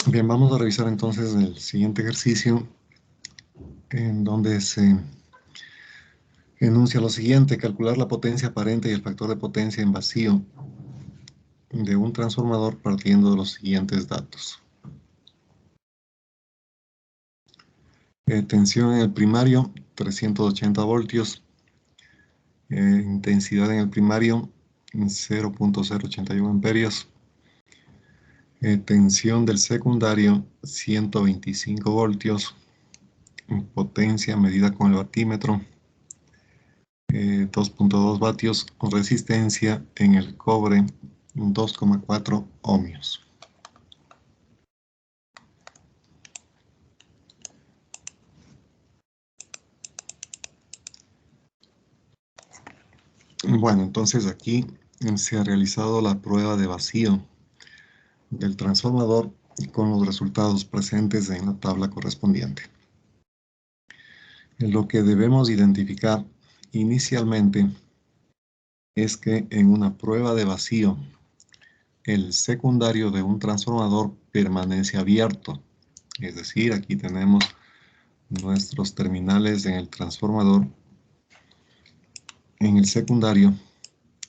Bien, vamos a revisar entonces el siguiente ejercicio en donde se enuncia lo siguiente: calcular la potencia aparente y el factor de potencia en vacío de un transformador partiendo de los siguientes datos. Tensión en el primario, 380 voltios. Intensidad en el primario, 0.081 amperios. Tensión del secundario, 125 voltios. Potencia medida con el batímetro, 2.2 vatios. Resistencia en el cobre, 2,4 ohmios. Bueno, entonces aquí se ha realizado la prueba de vacío del transformador con los resultados presentes en la tabla correspondiente. Lo que debemos identificar inicialmente es que en una prueba de vacío, el secundario de un transformador permanece abierto. Es decir, aquí tenemos nuestros terminales en el transformador, en el secundario,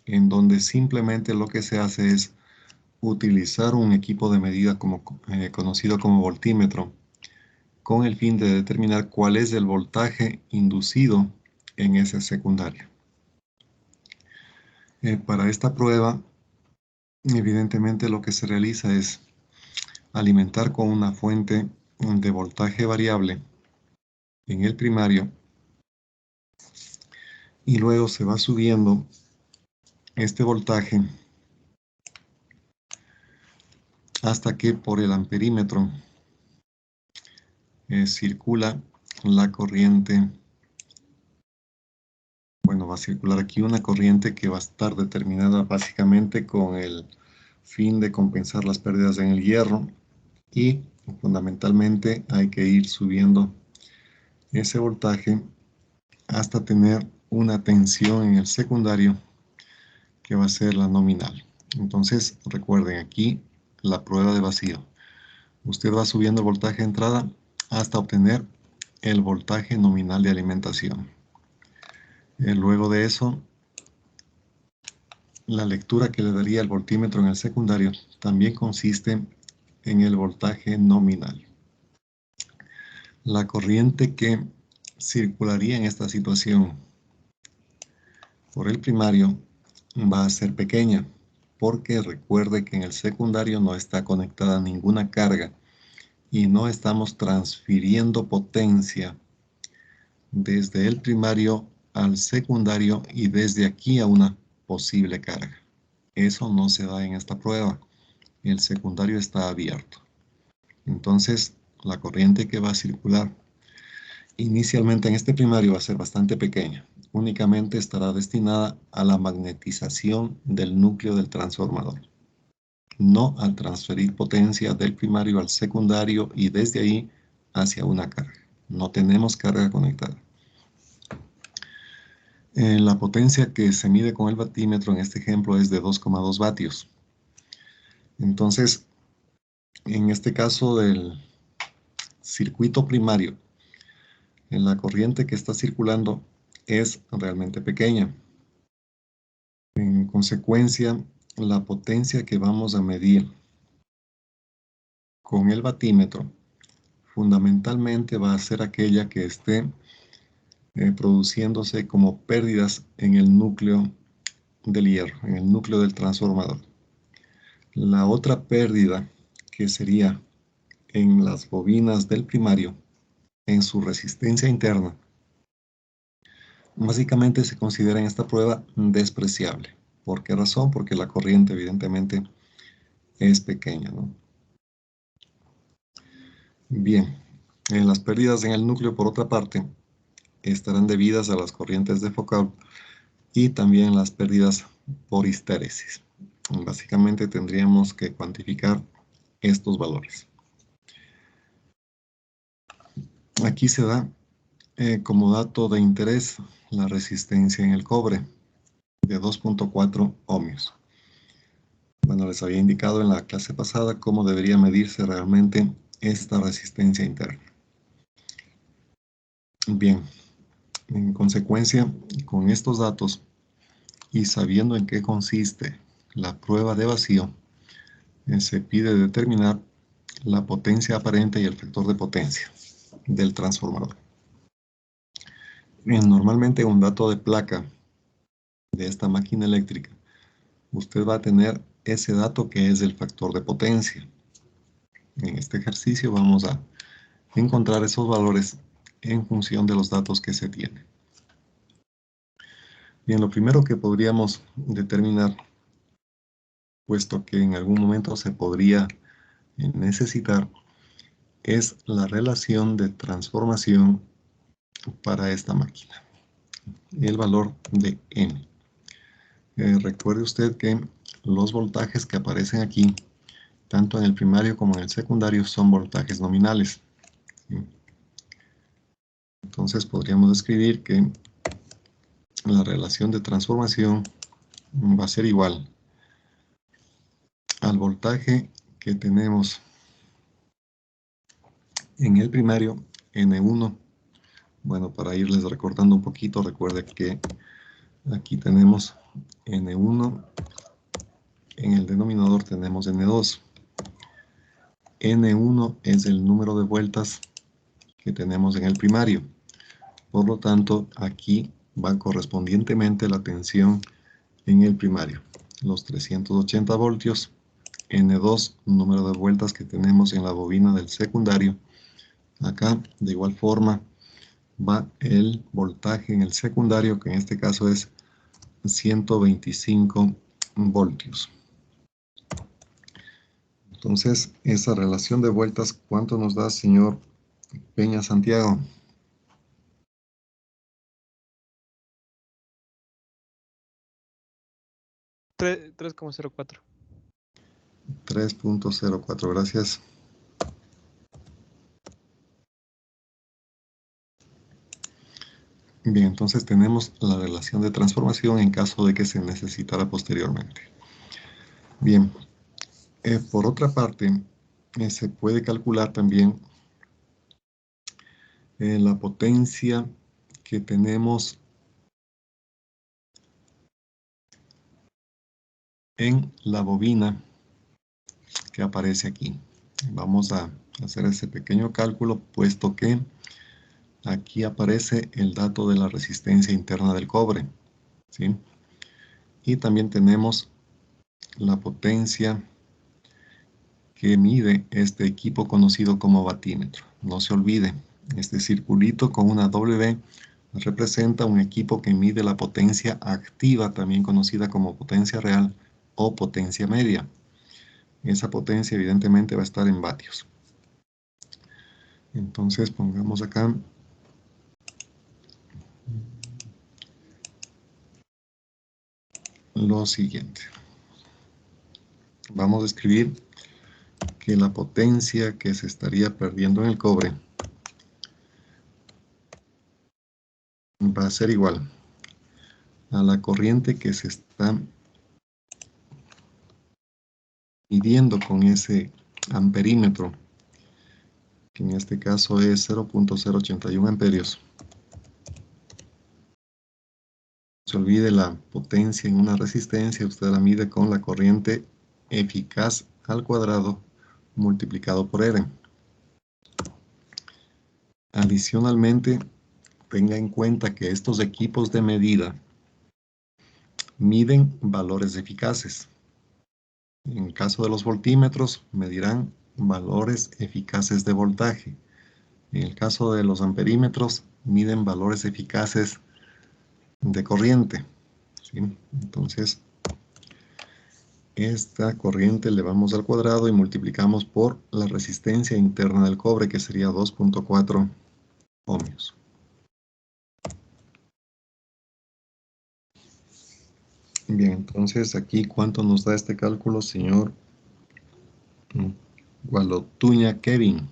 en donde simplemente lo que se hace es utilizar un equipo de medida conocido como voltímetro, con el fin de determinar cuál es el voltaje inducido en ese secundario. Para esta prueba, evidentemente lo que se realiza es alimentar con una fuente de voltaje variable en el primario, y luego se va subiendo este voltaje hasta que por el amperímetro circula la corriente. Bueno, va a circular aquí una corriente que va a estar determinada básicamente con el fin de compensar las pérdidas en el hierro, y fundamentalmente hay que ir subiendo ese voltaje hasta tener una tensión en el secundario que va a ser la nominal. Entonces, recuerden aquí la prueba de vacío. Usted va subiendo el voltaje de entrada hasta obtener el voltaje nominal de alimentación. Luego de eso, la lectura que le daría el voltímetro en el secundario también consiste en el voltaje nominal. La corriente que circularía en esta situación por el primario va a ser pequeña, porque recuerde que en el secundario no está conectada ninguna carga y no estamos transfiriendo potencia desde el primario al secundario y desde aquí a una posible carga. Eso no se da en esta prueba. El secundario está abierto. Entonces, la corriente que va a circular inicialmente en este primario va a ser bastante pequeña. Únicamente estará destinada a la magnetización del núcleo del transformador, no al transferir potencia del primario al secundario y desde ahí hacia una carga. No tenemos carga conectada. La potencia que se mide con el batímetro en este ejemplo es de 2,2 vatios. Entonces, en este caso del circuito primario, la corriente que está circulando es realmente pequeña. En consecuencia, la potencia que vamos a medir con el batímetro fundamentalmente va a ser aquella que esté produciéndose como pérdidas en el núcleo del hierro, en el núcleo del transformador. La otra pérdida, que sería en las bobinas del primario, en su resistencia interna, básicamente se considera en esta prueba despreciable. ¿Por qué razón? Porque la corriente evidentemente es pequeña, ¿no? Bien, las pérdidas en el núcleo, por otra parte, estarán debidas a las corrientes de Foucault y también las pérdidas por histéresis. Básicamente tendríamos que cuantificar estos valores. Aquí se da como dato de interés la resistencia en el cobre de 2.4 ohmios. Bueno, les había indicado en la clase pasada cómo debería medirse realmente esta resistencia interna. Bien, en consecuencia, con estos datos y sabiendo en qué consiste la prueba de vacío, se pide determinar la potencia aparente y el factor de potencia del transformador. Normalmente un dato de placa de esta máquina eléctrica, usted va a tener ese dato que es el factor de potencia. En este ejercicio vamos a encontrar esos valores en función de los datos que se tienen. Bien, lo primero que podríamos determinar, puesto que en algún momento se podría necesitar, es la relación de transformación para esta máquina, el valor de N. Recuerde usted que los voltajes que aparecen aquí, tanto en el primario como en el secundario, son voltajes nominales. ¿Sí? Entonces podríamos escribir que la relación de transformación va a ser igual al voltaje que tenemos en el primario, N1. Bueno, para irles recordando un poquito, recuerde que aquí tenemos N1, en el denominador tenemos N2. N1 es el número de vueltas que tenemos en el primario. Por lo tanto, aquí va correspondientemente la tensión en el primario. Los 380 voltios, N2, número de vueltas que tenemos en la bobina del secundario. Acá, de igual forma, va el voltaje en el secundario, que en este caso es 125 voltios. Entonces, esa relación de vueltas, ¿cuánto nos da, señor Peña Santiago? 3,04. 3.04, gracias. Bien, entonces tenemos la relación de transformación en caso de que se necesitara posteriormente. Bien, por otra parte, se puede calcular también la potencia que tenemos en la bobina que aparece aquí. Vamos a hacer ese pequeño cálculo, puesto que aquí aparece el dato de la resistencia interna del cobre, ¿sí? Y también tenemos la potencia que mide este equipo conocido como batímetro. No se olvide, este circulito con una W representa un equipo que mide la potencia activa, también conocida como potencia real o potencia media. Esa potencia evidentemente va a estar en vatios. Entonces pongamos acá lo siguiente. Vamos a escribir que la potencia que se estaría perdiendo en el cobre va a ser igual a la corriente que se está midiendo con ese amperímetro, que en este caso es 0.081 amperios. No se olvide la potencia en una resistencia, usted la mide con la corriente eficaz al cuadrado multiplicado por R. Adicionalmente, tenga en cuenta que estos equipos de medida miden valores eficaces. En el caso de los voltímetros, medirán valores eficaces de voltaje. En el caso de los amperímetros, miden valores eficaces de corriente, ¿sí? Entonces, esta corriente le vamos al cuadrado y multiplicamos por la resistencia interna del cobre, que sería 2.4 ohmios. Bien, entonces aquí, ¿cuánto nos da este cálculo, señor Gualotuña Kevin?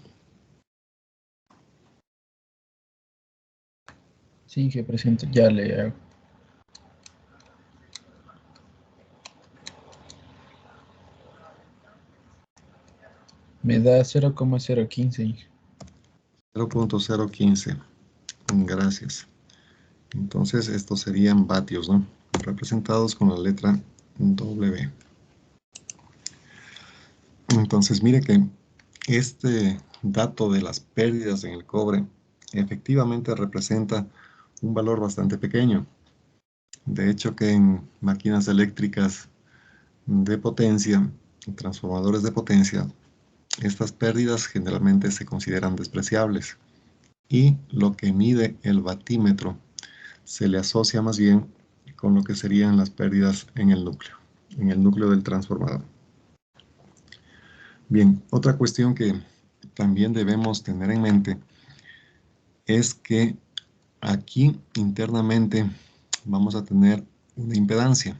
Sí, que presente, ya le hago. Me da 0,015, Inge. 0.015. Gracias. Entonces, estos serían vatios, ¿no? Representados con la letra W. Entonces, mire que este dato de las pérdidas en el cobre efectivamente representa un valor bastante pequeño. De hecho, que en máquinas eléctricas de potencia, transformadores de potencia, estas pérdidas generalmente se consideran despreciables. Y lo que mide el batímetro se le asocia más bien con lo que serían las pérdidas en el núcleo del transformador. Bien, otra cuestión que también debemos tener en mente es que aquí internamente vamos a tener una impedancia.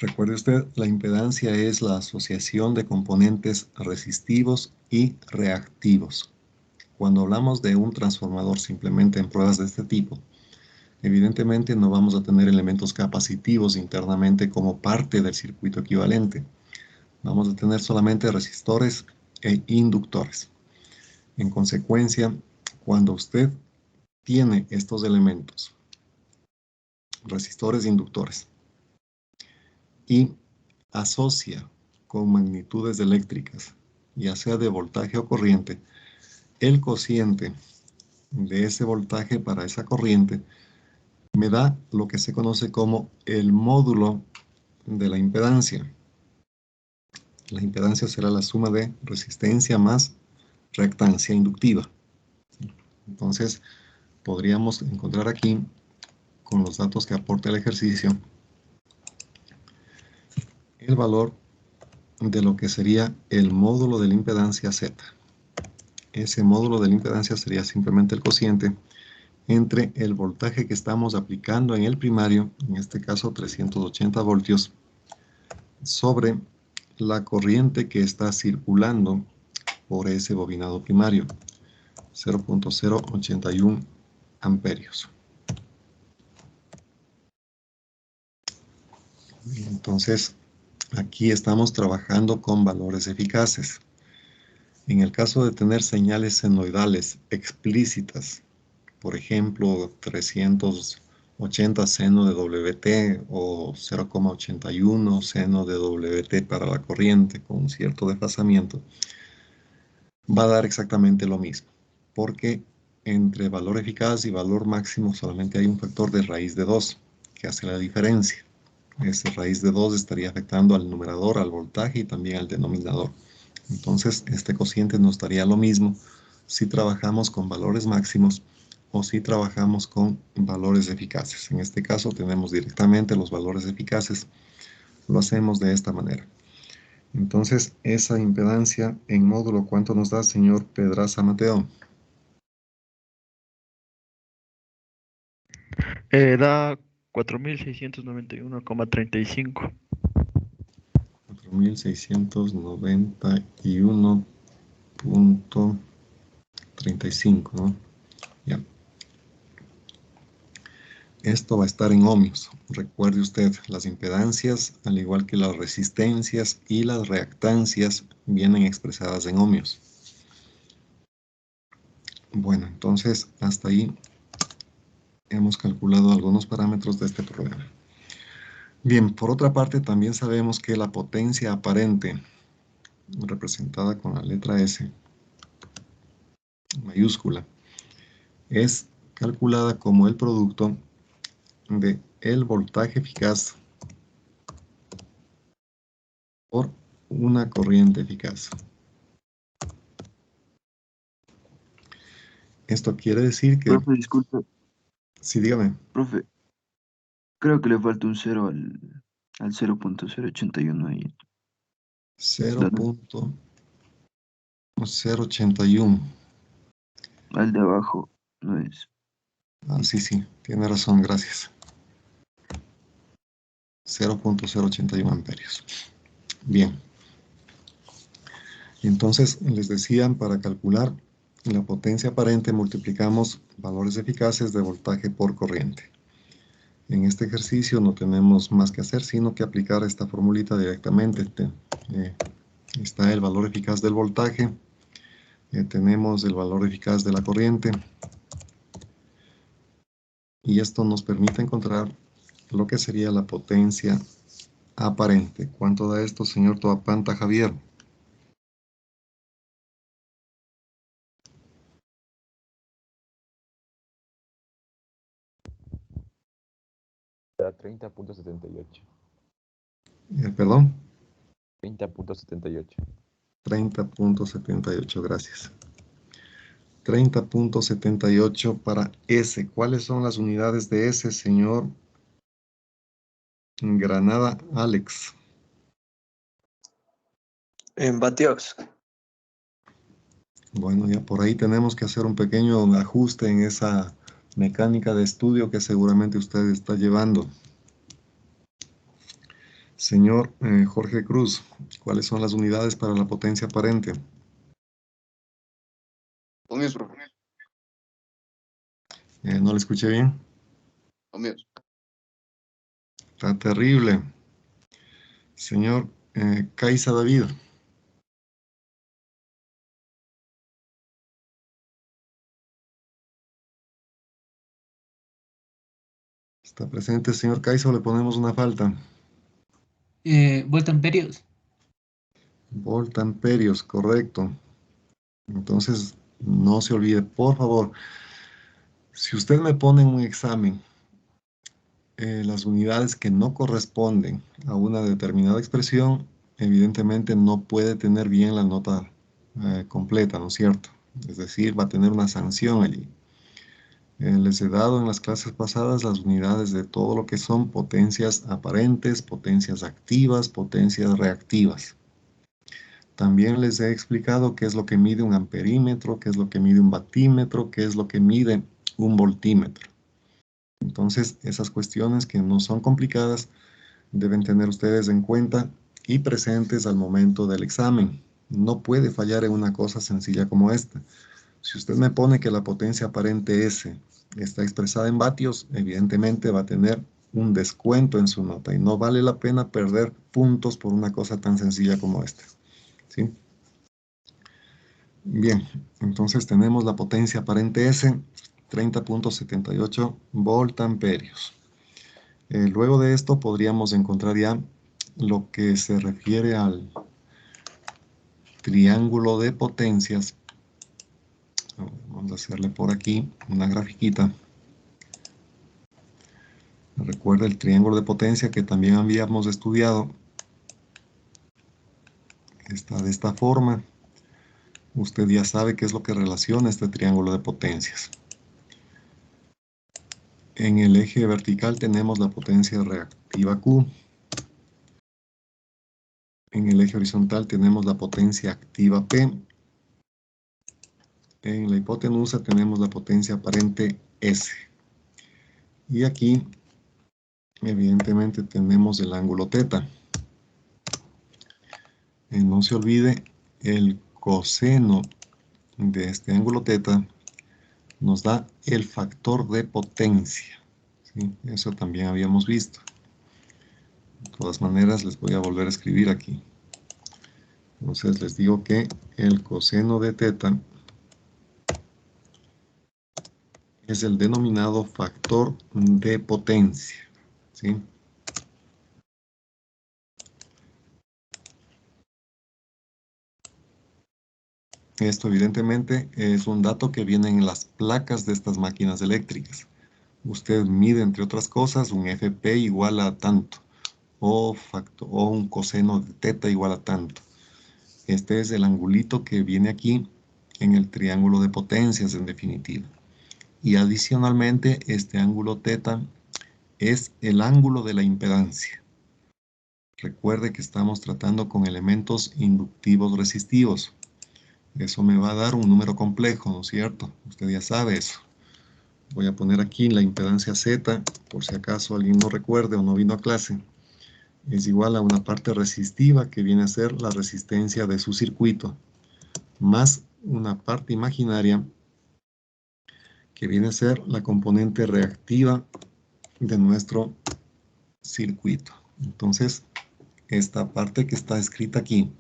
Recuerde usted, la impedancia es la asociación de componentes resistivos y reactivos. Cuando hablamos de un transformador simplemente en pruebas de este tipo, evidentemente no vamos a tener elementos capacitivos internamente como parte del circuito equivalente. Vamos a tener solamente resistores e inductores. En consecuencia, cuando usted tiene estos elementos, resistores e inductores, y asocia con magnitudes eléctricas, ya sea de voltaje o corriente, el cociente de ese voltaje para esa corriente me da lo que se conoce como el módulo de la impedancia. La impedancia será la suma de resistencia más reactancia inductiva. Entonces, podríamos encontrar aquí, con los datos que aporta el ejercicio, el valor de lo que sería el módulo de la impedancia Z. Ese módulo de la impedancia sería simplemente el cociente entre el voltaje que estamos aplicando en el primario, en este caso 380 voltios, sobre la corriente que está circulando por ese bobinado primario, 0.081 amperios. Entonces, aquí estamos trabajando con valores eficaces. En el caso de tener señales senoidales explícitas, por ejemplo, 380 seno de WT o 0,81 seno de WT para la corriente con un cierto desfasamiento, va a dar exactamente lo mismo, porque entre valor eficaz y valor máximo solamente hay un factor de raíz de 2 que hace la diferencia. Esa raíz de 2 estaría afectando al numerador, al voltaje y también al denominador. Entonces, este cociente nos daría lo mismo si trabajamos con valores máximos o si trabajamos con valores eficaces. En este caso tenemos directamente los valores eficaces. Lo hacemos de esta manera. Entonces, esa impedancia en módulo, ¿cuánto nos da, señor Pedraza Mateo? Da 4.691,35. 4.691.35, ¿no? Ya. Esto va a estar en ohmios. Recuerde usted, las impedancias, al igual que las resistencias y las reactancias, vienen expresadas en ohmios. Bueno, entonces, hasta ahí hemos calculado algunos parámetros de este problema. Bien, por otra parte, también sabemos que la potencia aparente, representada con la letra S mayúscula, es calculada como el producto de el voltaje eficaz por una corriente eficaz. Esto quiere decir que... Profe, disculpe, Sí, dígame. profe, creo que le falta un 0 al 0.081 ahí. 0.081. Al de abajo no es. Ah, sí, tiene razón, gracias. 0.081 amperios. Bien. Entonces, les decía, para calcular la potencia aparente multiplicamos valores eficaces de voltaje por corriente. En este ejercicio no tenemos más que hacer, sino que aplicar esta formulita directamente. está el valor eficaz del voltaje, tenemos el valor eficaz de la corriente, y esto nos permite encontrar lo que sería la potencia aparente. ¿Cuánto da esto, señor Toapanta Javier? Da 30.78. Perdón. 30.78. 30.78, gracias. 30.78 para S. ¿Cuáles son las unidades de S, señor Granada Alex? En vatios. Bueno, ya por ahí tenemos que hacer un pequeño ajuste en esa mecánica de estudio que seguramente usted está llevando. Señor Jorge Cruz, ¿cuáles son las unidades para la potencia aparente? Ohmios, profe. ¿No le escuché bien? Ohmios. Está terrible. Señor Caiza David. ¿Está presente, señor Caiza, o le ponemos una falta? Voltamperios. Voltamperios, correcto. Entonces, no se olvide, por favor, si usted me pone en un examen las unidades que no corresponden a una determinada expresión, evidentemente no puede tener bien la nota completa, ¿no es cierto? Es decir, va a tener una sanción allí. Les he dado en las clases pasadas las unidades de todo lo que son potencias aparentes, potencias activas, potencias reactivas. También les he explicado qué es lo que mide un amperímetro, qué es lo que mide un batímetro, qué es lo que mide un voltímetro. Entonces, esas cuestiones que no son complicadas deben tener ustedes en cuenta y presentes al momento del examen. No puede fallar en una cosa sencilla como esta. Si usted me pone que la potencia aparente S está expresada en vatios, evidentemente va a tener un descuento en su nota y no vale la pena perder puntos por una cosa tan sencilla como esta. ¿Sí? Bien, entonces tenemos la potencia aparente S, 30.78 voltamperios. Luego de esto podríamos encontrar ya lo que se refiere al triángulo de potencias. Vamos a hacerle por aquí una grafiquita. Recuerda el triángulo de potencia que también habíamos estudiado. Está de esta forma. Usted ya sabe qué es lo que relaciona este triángulo de potencias. En el eje vertical tenemos la potencia reactiva Q. En el eje horizontal tenemos la potencia activa P. En la hipotenusa tenemos la potencia aparente S. Y aquí, evidentemente, tenemos el ángulo θ. No se olvide, el coseno de este ángulo θ nos da el factor de potencia. ¿Sí? Eso también habíamos visto. De todas maneras, les voy a volver a escribir aquí. Entonces, les digo que el coseno de θ es el denominado factor de potencia. ¿Sí? Esto evidentemente es un dato que viene en las placas de estas máquinas eléctricas. Usted mide, entre otras cosas, un FP igual a tanto, o un coseno de θ igual a tanto. Este es el angulito que viene aquí en el triángulo de potencias, en definitiva. Y adicionalmente, este ángulo θ es el ángulo de la impedancia. Recuerde que estamos tratando con elementos inductivos resistivos. Eso me va a dar un número complejo, ¿no es cierto? Usted ya sabe eso. Voy a poner aquí la impedancia Z, por si acaso alguien no recuerde o no vino a clase. Es igual a una parte resistiva que viene a ser la resistencia de su circuito, más una parte imaginaria que viene a ser la componente reactiva de nuestro circuito. Entonces, esta parte que está escrita aquí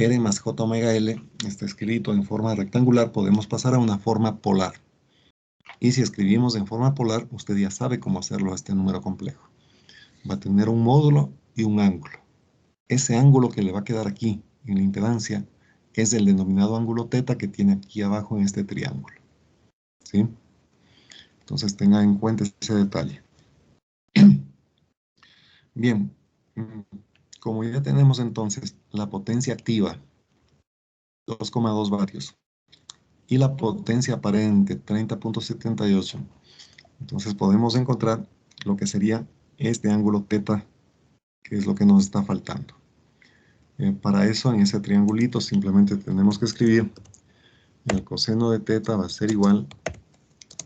R más J omega L está escrito en forma rectangular, podemos pasar a una forma polar. Y si escribimos en forma polar, usted ya sabe cómo hacerlo a este número complejo. Va a tener un módulo y un ángulo. Ese ángulo que le va a quedar aquí en la impedancia es el denominado ángulo teta que tiene aquí abajo en este triángulo. ¿Sí? Entonces tenga en cuenta ese detalle. Bien, como ya tenemos entonces la potencia activa, 2,2 vatios, y la potencia aparente, 30.78, entonces podemos encontrar lo que sería este ángulo teta, que es lo que nos está faltando. Para eso, en ese triangulito, simplemente tenemos que escribir el coseno de teta va a ser igual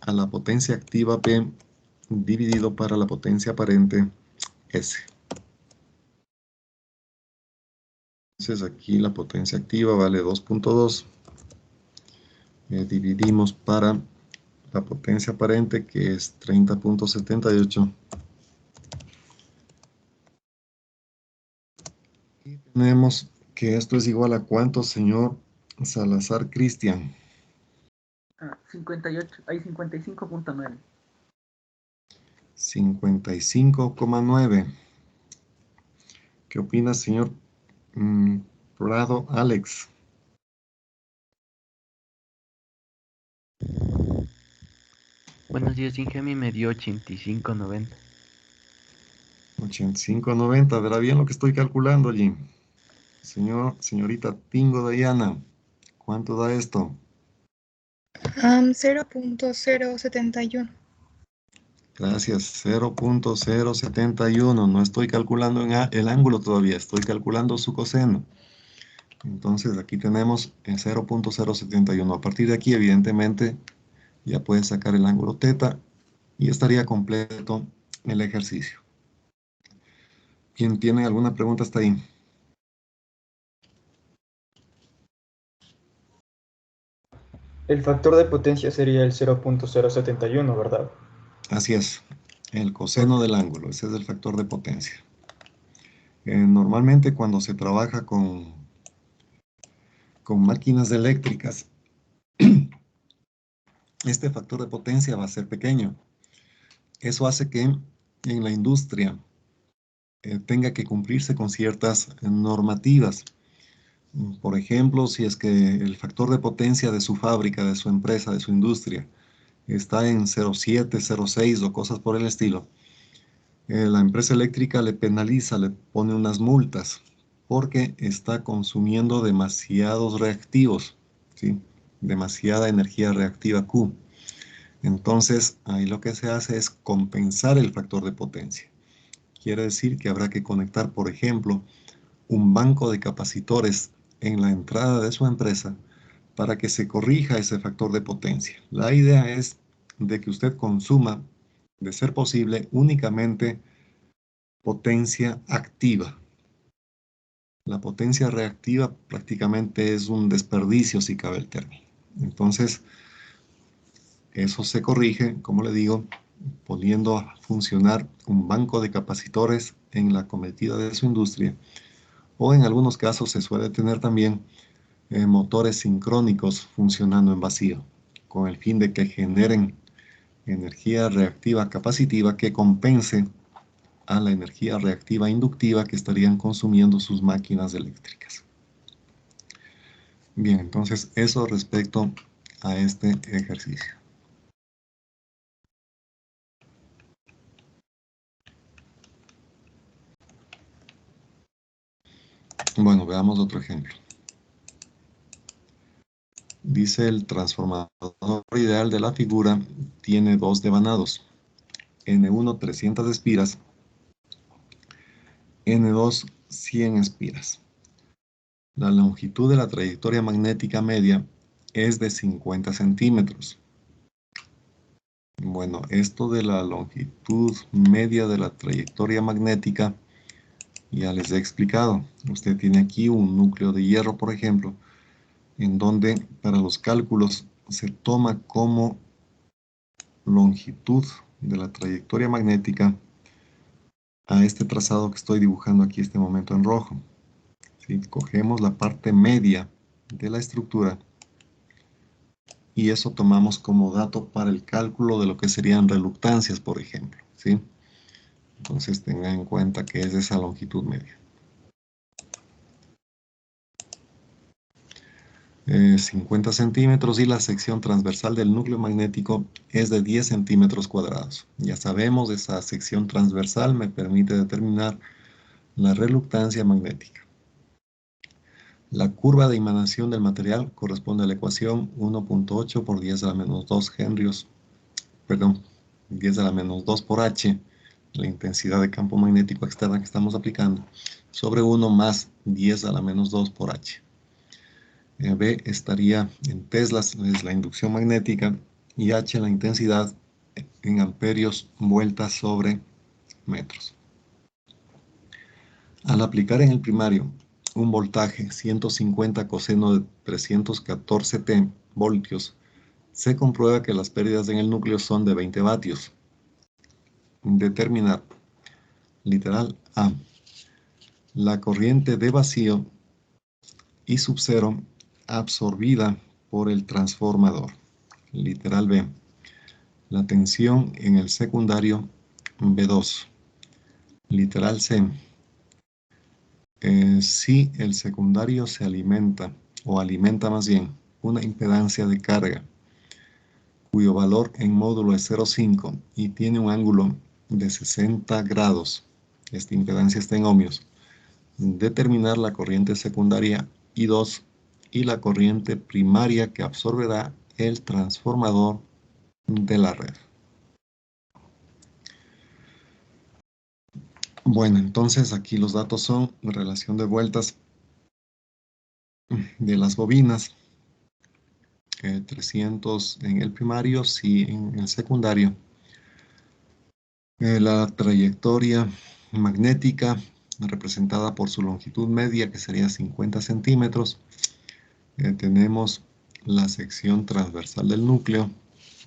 a la potencia activa P dividido para la potencia aparente S. Entonces aquí la potencia activa vale 2.2. Dividimos para la potencia aparente, que es 30.78. Y tenemos que esto es igual a ¿cuánto, señor Salazar Cristian? 58, hay 55.9. 55,9. ¿Qué opina, señor Prado Alex? Buenos días, Ingemi, me dio 85.90. 85,90. ¿Verá bien lo que estoy calculando allí? Señorita Tingo Dayana, ¿cuánto da esto? 0.071. Gracias, 0.071. No estoy calculando el ángulo todavía, estoy calculando su coseno. Entonces aquí tenemos 0.071. A partir de aquí, evidentemente, ya puedes sacar el ángulo teta y estaría completo el ejercicio. ¿Quién tiene alguna pregunta hasta ahí? El factor de potencia sería el 0.071, ¿verdad? Así es, el coseno del ángulo, ese es el factor de potencia. Normalmente cuando se trabaja con máquinas eléctricas, este factor de potencia va a ser pequeño. Eso hace que en la industria tenga que cumplirse con ciertas normativas. Por ejemplo, si es que el factor de potencia de su fábrica, de su empresa, de su industria, está en 0,7, 0,6 o cosas por el estilo, la empresa eléctrica le penaliza, le pone unas multas, porque está consumiendo demasiados reactivos, ¿sí? Demasiada energía reactiva Q. Entonces, ahí lo que se hace es compensar el factor de potencia. Quiere decir que habrá que conectar, por ejemplo, un banco de capacitores en la entrada de su empresa para que se corrija ese factor de potencia. La idea es de que usted consuma, de ser posible, únicamente potencia activa. La potencia reactiva prácticamente es un desperdicio, si cabe el término. Entonces, eso se corrige, como le digo, poniendo a funcionar un banco de capacitores en la cometida de su industria, o en algunos casos se suele tener también motores sincrónicos funcionando en vacío, con el fin de que generen energía reactiva capacitiva que compense a la energía reactiva inductiva que estarían consumiendo sus máquinas eléctricas. Bien, entonces eso respecto a este ejercicio. Bueno, veamos otro ejemplo. Dice el transformador ideal de la figura tiene dos devanados, N1 300 espiras, N2 100 espiras. La longitud de la trayectoria magnética media es de 50 centímetros. Bueno, esto de la longitud media de la trayectoria magnética ya les he explicado. Usted tiene aquí un núcleo de hierro, por ejemplo, en donde para los cálculos se toma como longitud de la trayectoria magnética a este trazado que estoy dibujando aquí este momento en rojo. ¿sí? Cogemos la parte media de la estructura y eso tomamos como dato para el cálculo de lo que serían reluctancias, por ejemplo, ¿sí? Entonces tengan en cuenta que es esa longitud media. 50 centímetros y la sección transversal del núcleo magnético es de 10 centímetros cuadrados. Ya sabemos, esa sección transversal me permite determinar la reluctancia magnética. La curva de emanación del material corresponde a la ecuación 1.8 por 10 a la menos 2 henrios, perdón, 10 a la menos 2 por H, la intensidad de campo magnético externa que estamos aplicando, sobre 1 más 10 a la menos 2 por H. B estaría en teslas, es la inducción magnética, y H la intensidad en amperios vueltas sobre metros. Al aplicar en el primario un voltaje 150 coseno de 314 T voltios, se comprueba que las pérdidas en el núcleo son de 20 vatios. Determinar, literal A, la corriente de vacío y subcero absorbida por el transformador. Literal B, la tensión en el secundario B2. Literal C, si el secundario se alimenta, o alimenta más bien, una impedancia de carga, cuyo valor en módulo es 0,5 y tiene un ángulo de 60 grados, esta impedancia está en ohmios, determinar la corriente secundaria I2 y la corriente primaria que absorberá el transformador de la red. Bueno, entonces aquí los datos son relación de vueltas de las bobinas, 300 en el primario, sí en el secundario. La trayectoria magnética representada por su longitud media, que sería 50 centímetros. Tenemos la sección transversal del núcleo,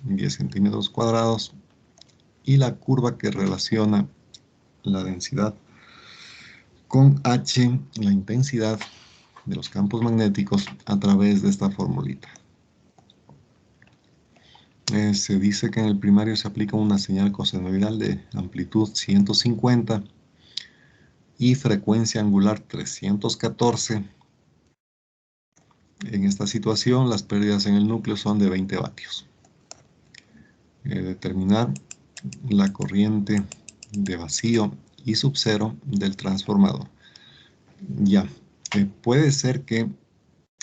10 centímetros cuadrados, y la curva que relaciona la densidad con H, la intensidad de los campos magnéticos, a través de esta formulita. Se dice que en el primario se aplica una señal cosenoidal de amplitud 150 y frecuencia angular 314. En esta situación, las pérdidas en el núcleo son de 20 vatios. Determinar la corriente de vacío y subcero del transformador. Ya, puede ser que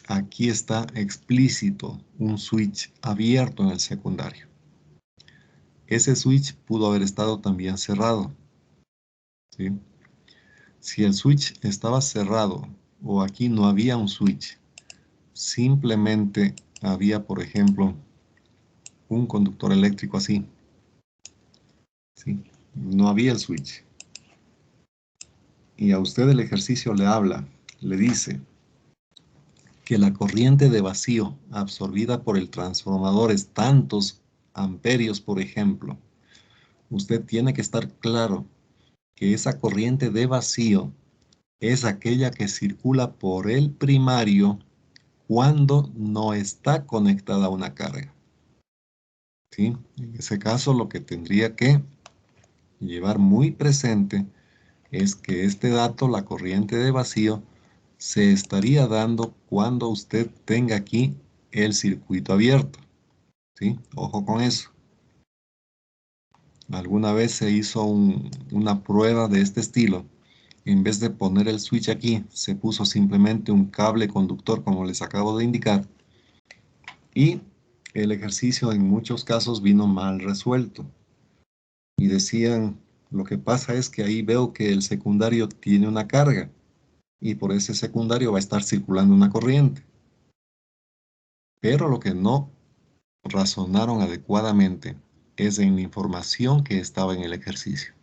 aquí está explícito un switch abierto en el secundario. Ese switch pudo haber estado también cerrado, ¿sí? Si el switch estaba cerrado o aquí no había un switch, simplemente había, por ejemplo, un conductor eléctrico así, ¿sí? No había el switch. Y a usted el ejercicio le habla, le dice que la corriente de vacío absorbida por el transformador es tantos amperios, por ejemplo. Usted tiene que estar claro que esa corriente de vacío es aquella que circula por el primario cuando no está conectada a una carga. ¿Sí? En ese caso, lo que tendría que llevar muy presente es que este dato, la corriente de vacío, se estaría dando cuando usted tenga aquí el circuito abierto. ¿Sí? Ojo con eso. Alguna vez se hizo una prueba de este estilo. En vez de poner el switch aquí, se puso simplemente un cable conductor, como les acabo de indicar. Y el ejercicio en muchos casos vino mal resuelto. Y decían, lo que pasa es que ahí veo que el secundario tiene una carga. Y por ese secundario va a estar circulando una corriente. Pero lo que no razonaron adecuadamente es en la información que estaba en el ejercicio.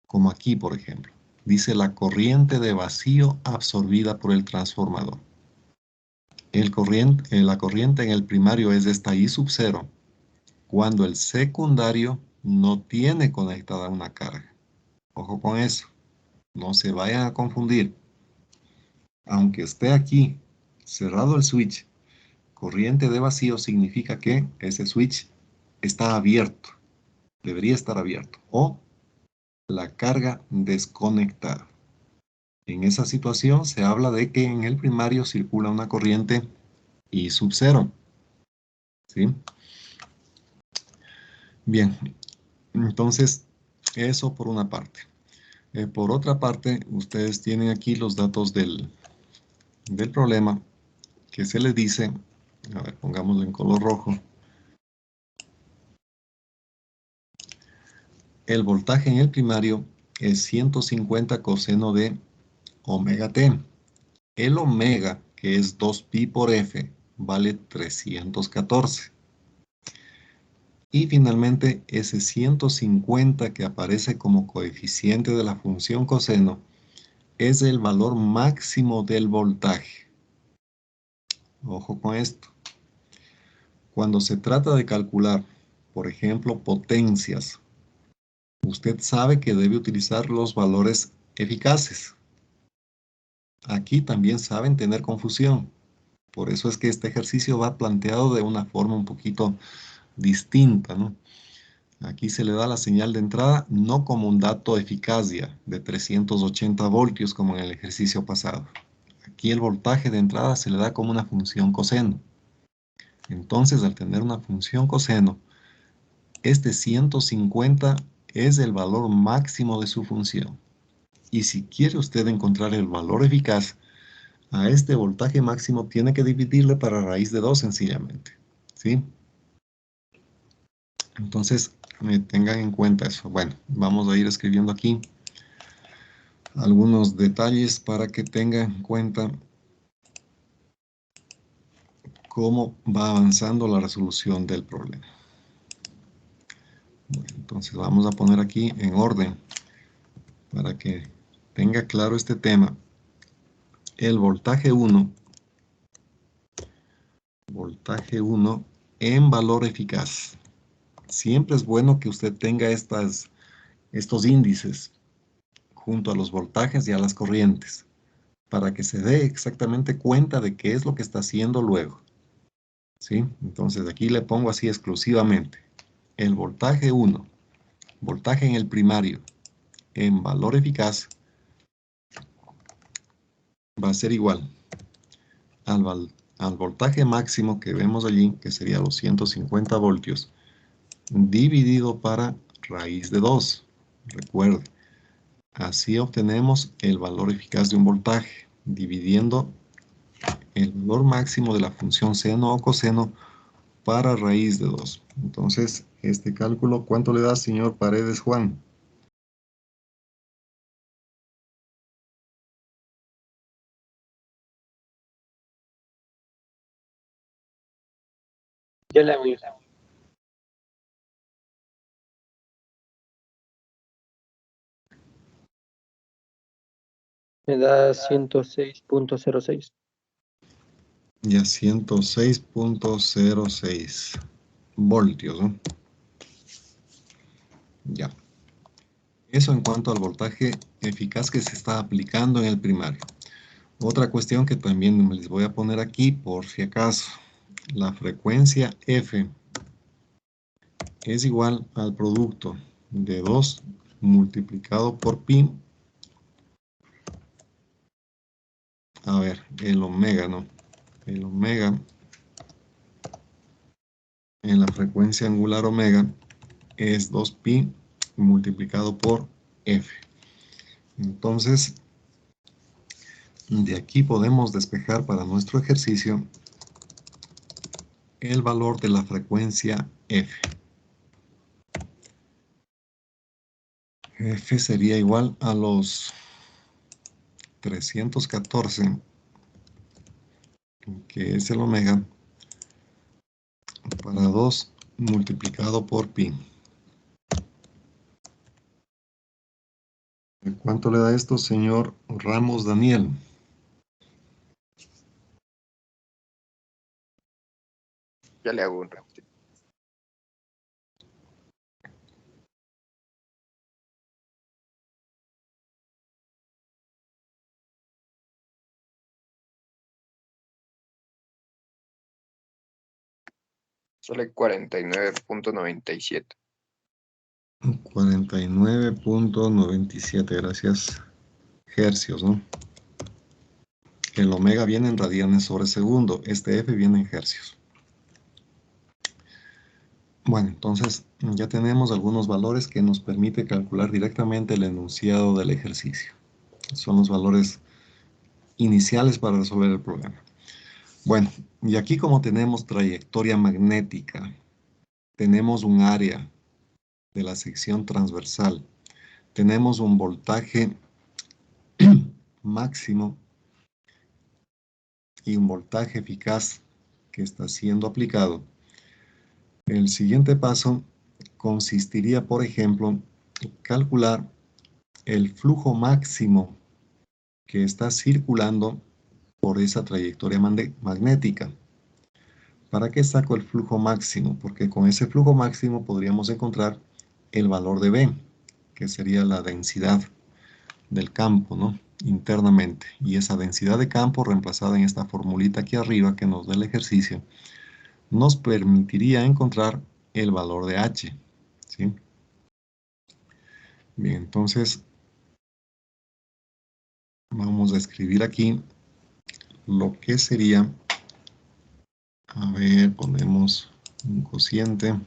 Como aquí, por ejemplo. Dice la corriente de vacío absorbida por el transformador. La corriente en el primario es esta I sub 0, cuando el secundario no tiene conectada una carga. Ojo con eso. No se vayan a confundir. Aunque esté aquí cerrado el switch, corriente de vacío significa que ese switch está abierto, debería estar abierto, o la carga desconectada. En esa situación se habla de que en el primario circula una corriente I sub 0. ¿Sí? Bien, entonces eso por una parte. Por otra parte, ustedes tienen aquí los datos del problema que se les dice, a ver, pongámoslo en color rojo. El voltaje en el primario es 150 coseno de omega t. El omega, que es 2pi por f, vale 314. Y finalmente, ese 150 que aparece como coeficiente de la función coseno es el valor máximo del voltaje. Ojo con esto. Cuando se trata de calcular, por ejemplo, potencias, usted sabe que debe utilizar los valores eficaces. Aquí también saben tener confusión. Por eso es que este ejercicio va planteado de una forma un poquito distinta, ¿no? Aquí se le da la señal de entrada no como un dato eficaz ya de 380 voltios como en el ejercicio pasado. Aquí el voltaje de entrada se le da como una función coseno. Entonces, al tener una función coseno, este 150 es el valor máximo de su función. Y si quiere usted encontrar el valor eficaz, a este voltaje máximo tiene que dividirle para raíz de 2 sencillamente. ¿Sí? Entonces, tengan en cuenta eso. Bueno, vamos a ir escribiendo aquí algunos detalles para que tengan en cuenta cómo va avanzando la resolución del problema. Bueno, entonces vamos a poner aquí en orden para que tenga claro este tema. El voltaje 1 en valor eficaz. Siempre es bueno que usted tenga estos índices junto a los voltajes y a las corrientes para que se dé exactamente cuenta de qué es lo que está haciendo luego. ¿Sí? Entonces aquí le pongo así exclusivamente. El voltaje 1, voltaje en el primario, en valor eficaz, va a ser igual al voltaje máximo que vemos allí, que sería los 150 voltios, dividido para raíz de 2. Recuerde, así obtenemos el valor eficaz de un voltaje, dividiendo el valor máximo de la función seno o coseno para raíz de 2. Entonces, este cálculo, ¿cuánto le da, señor Paredes Juan? Ya le hago yo. Me da 106.06. Ya 106.06 voltios, ¿no? Ya. Eso en cuanto al voltaje eficaz que se está aplicando en el primario. Otra cuestión que también les voy a poner aquí por si acaso. La frecuencia F es igual al producto de 2 multiplicado por pi. A ver, el omega, ¿no? El omega en la frecuencia angular omega es 2pi multiplicado por F. Entonces, de aquí podemos despejar para nuestro ejercicio el valor de la frecuencia F. F sería igual a los 314, que es el omega, para 2 multiplicado por pi. ¿Cuánto le da esto, señor Ramos Daniel? Ya le hago un rápido. Sale 49.97. 49.97, gracias. Hercios, ¿no? El omega viene en radianes sobre segundo. Este F viene en hercios. Bueno, entonces ya tenemos algunos valores que nos permite calcular directamente el enunciado del ejercicio. Son los valores iniciales para resolver el problema. Bueno, y aquí como tenemos trayectoria magnética, tenemos un área de la sección transversal, tenemos un voltaje máximo y un voltaje eficaz que está siendo aplicado. El siguiente paso consistiría, por ejemplo, en calcular el flujo máximo que está circulando por esa trayectoria magnética. ¿Para qué saco el flujo máximo? Porque con ese flujo máximo podríamos encontrar el valor de B, que sería la densidad del campo, ¿no? Internamente. Y esa densidad de campo reemplazada en esta formulita aquí arriba que nos da el ejercicio, nos permitiría encontrar el valor de H, ¿sí? Bien, entonces vamos a escribir aquí lo que sería, a ver, ponemos un cociente.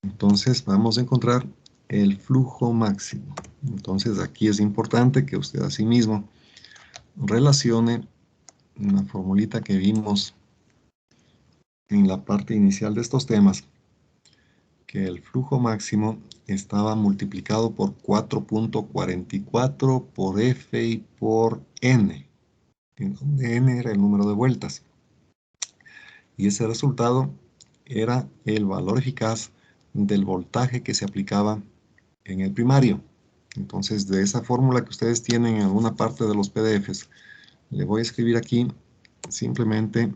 Entonces vamos a encontrar el flujo máximo. Entonces aquí es importante que usted asimismo relacione una formulita que vimos en la parte inicial de estos temas, que el flujo máximo estaba multiplicado por 4.44 por F y por N, en donde N era el número de vueltas. Y ese resultado era el valor eficaz del voltaje que se aplicaba en el primario. Entonces, de esa fórmula que ustedes tienen en alguna parte de los PDFs, le voy a escribir aquí simplemente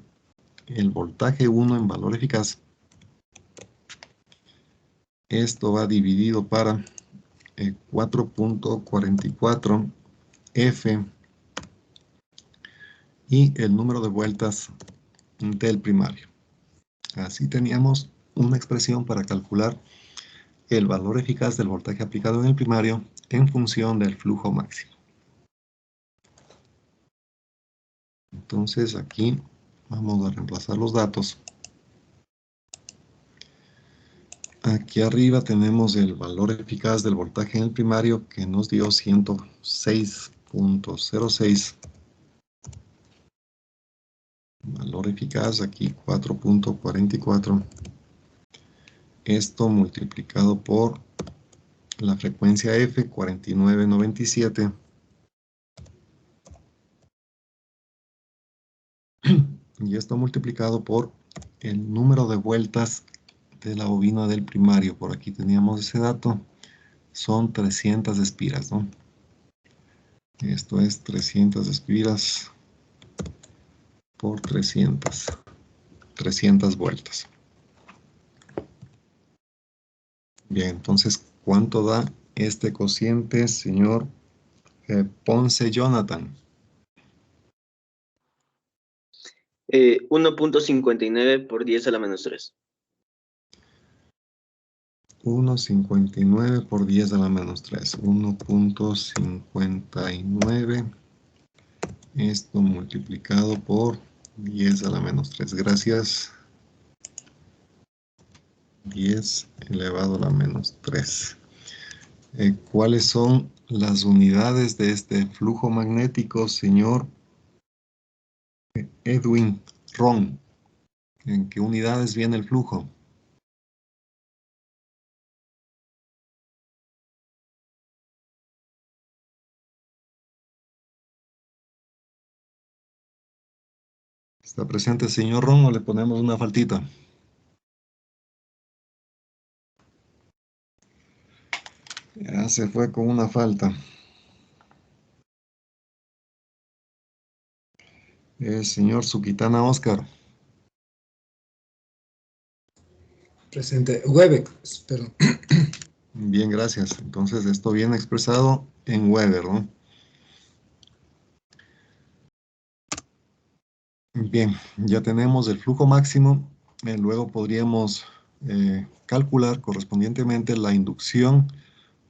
el voltaje 1 en valor eficaz. Esto va dividido para 4.44 F y el número de vueltas del primario. Así teníamos una expresión para calcular el valor eficaz del voltaje aplicado en el primario en función del flujo máximo. Entonces aquí vamos a reemplazar los datos. Aquí arriba tenemos el valor eficaz del voltaje en el primario que nos dio 106.06. Valor eficaz aquí 4.44. Esto multiplicado por la frecuencia F, 4997. Y esto multiplicado por el número de vueltas de la bobina del primario. Por aquí teníamos ese dato. Son 300 espiras, ¿no? Esto es 300 espiras por 300 vueltas. Bien, entonces, ¿cuánto da este cociente, señor Ponce Jonathan? 1.59 por 10 a la menos 3. 1.59 por 10 a la menos 3. 1.59. Esto multiplicado por 10 a la menos 3. Gracias. 10 elevado a la menos 3. ¿Cuáles son las unidades de este flujo magnético, señor Edwin Ron? ¿En qué unidades viene el flujo? ¿Está presente el señor Ron o le ponemos una faltita? Ya se fue con una falta. Señor Suquitana Oscar. Presente. Weber, perdón. Bien, gracias. Entonces esto viene expresado en Weber, ¿no? Bien, ya tenemos el flujo máximo. Luego podríamos calcular correspondientemente la inducción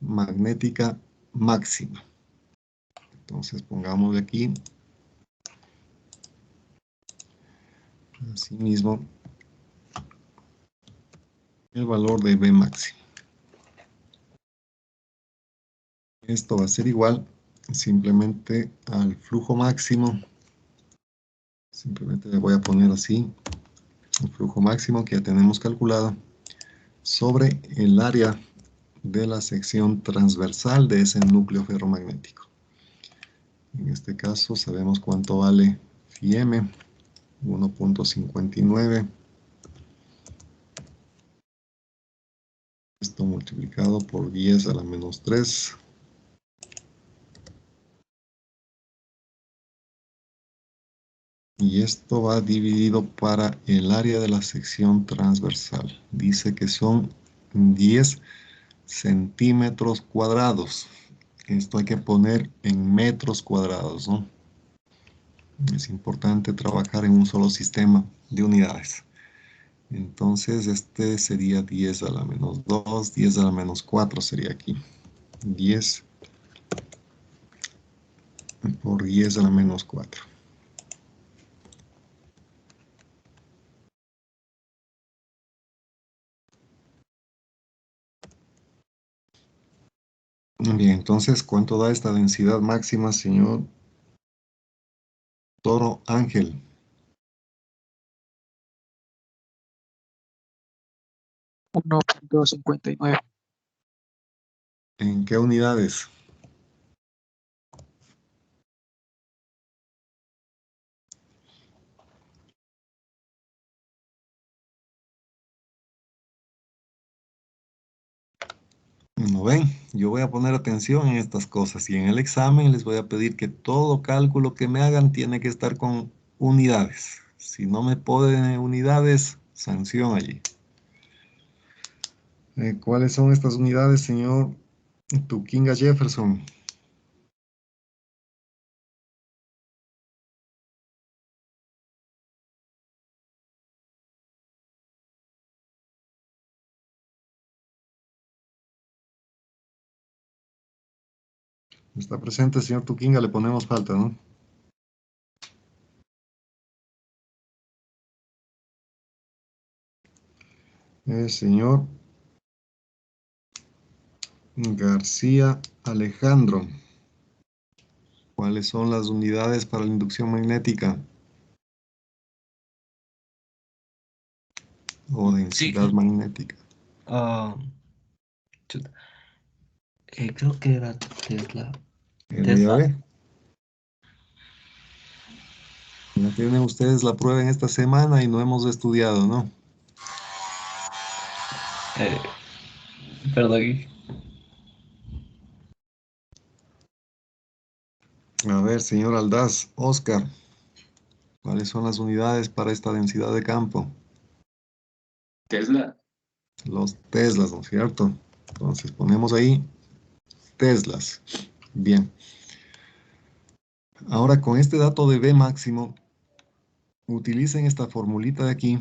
magnética máxima. Entonces pongámosle aquí. Asimismo, el valor de B máximo. Esto va a ser igual simplemente al flujo máximo. Simplemente le voy a poner así, el flujo máximo que ya tenemos calculado, sobre el área de la sección transversal de ese núcleo ferromagnético. En este caso sabemos cuánto vale phi m, 1.59. Esto multiplicado por 10 a la menos 3. Y esto va dividido para el área de la sección transversal. Dice que son 10 centímetros cuadrados. Esto hay que poner en metros cuadrados, ¿no? Es importante trabajar en un solo sistema de unidades. Entonces, este sería 10 a la menos 2, 10 a la menos 4 sería aquí. 10 por 10 a la menos 4. Bien, entonces, ¿cuánto da esta densidad máxima, señor Toro Ángel? $1.59. ¿En qué unidades? ¿No ven? Yo voy a poner atención en estas cosas y en el examen les voy a pedir que todo cálculo que me hagan tiene que estar con unidades. Si no me ponen unidades, sanción allí. ¿Cuáles son estas unidades, señor Tuquinga Jefferson? Está presente, señor Tuquinga, le ponemos falta, ¿no? Señor García Alejandro, ¿cuáles son las unidades para la inducción magnética o densidad magnética? Creo que era Tesla. La llave. Ya tienen ustedes la prueba en esta semana y no hemos estudiado, ¿no? Perdón. A ver, señor Aldaz, Oscar, ¿cuáles son las unidades para esta densidad de campo? Tesla. Los teslas, ¿no es cierto? Entonces ponemos ahí teslas. Bien. Ahora con este dato de B máximo, utilicen esta formulita de aquí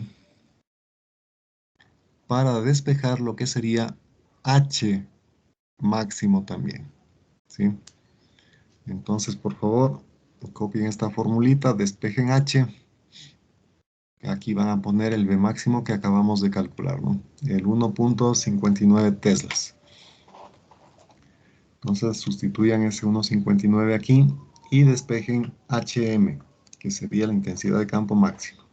para despejar lo que sería H máximo también, ¿sí? Entonces, por favor, copien esta formulita, despejen H. Aquí van a poner el B máximo que acabamos de calcular, ¿no? El 1.59 teslas. Entonces, sustituyan ese 1.59 aquí y despejen HM, que sería la intensidad de campo máxima.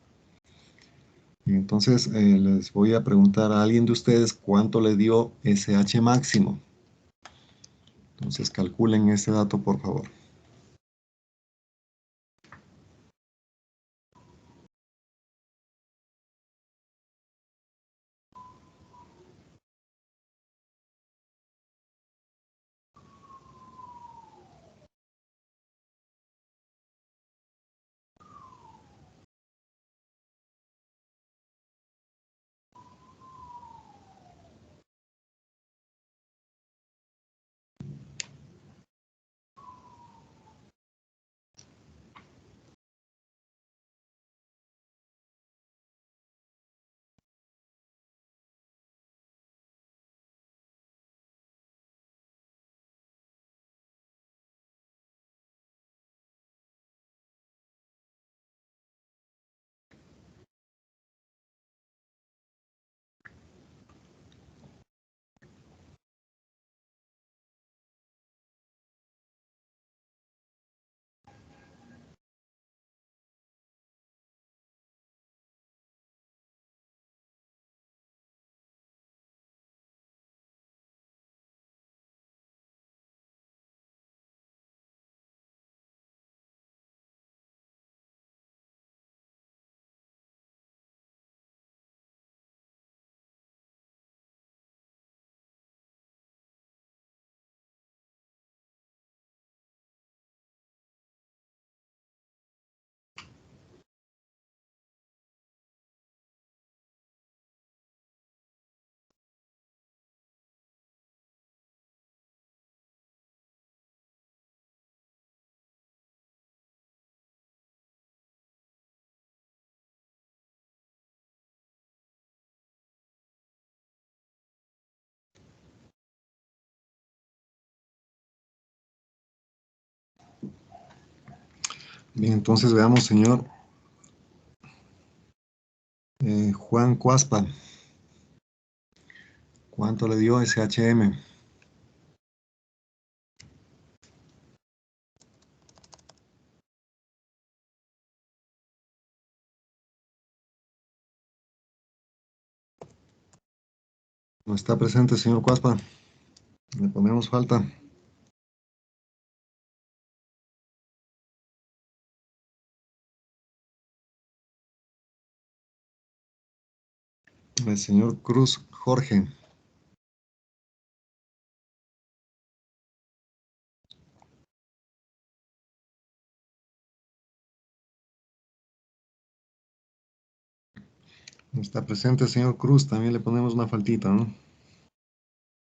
Y entonces, les voy a preguntar a alguien de ustedes cuánto le dio ese H máximo. Entonces, calculen ese dato, por favor. Bien, entonces veamos, señor Juan Cuaspa. ¿Cuánto le dio SHM? No está presente, señor Cuaspa. Le ponemos falta. El señor Cruz Jorge. No está presente el señor Cruz. También le ponemos una faltita, ¿no?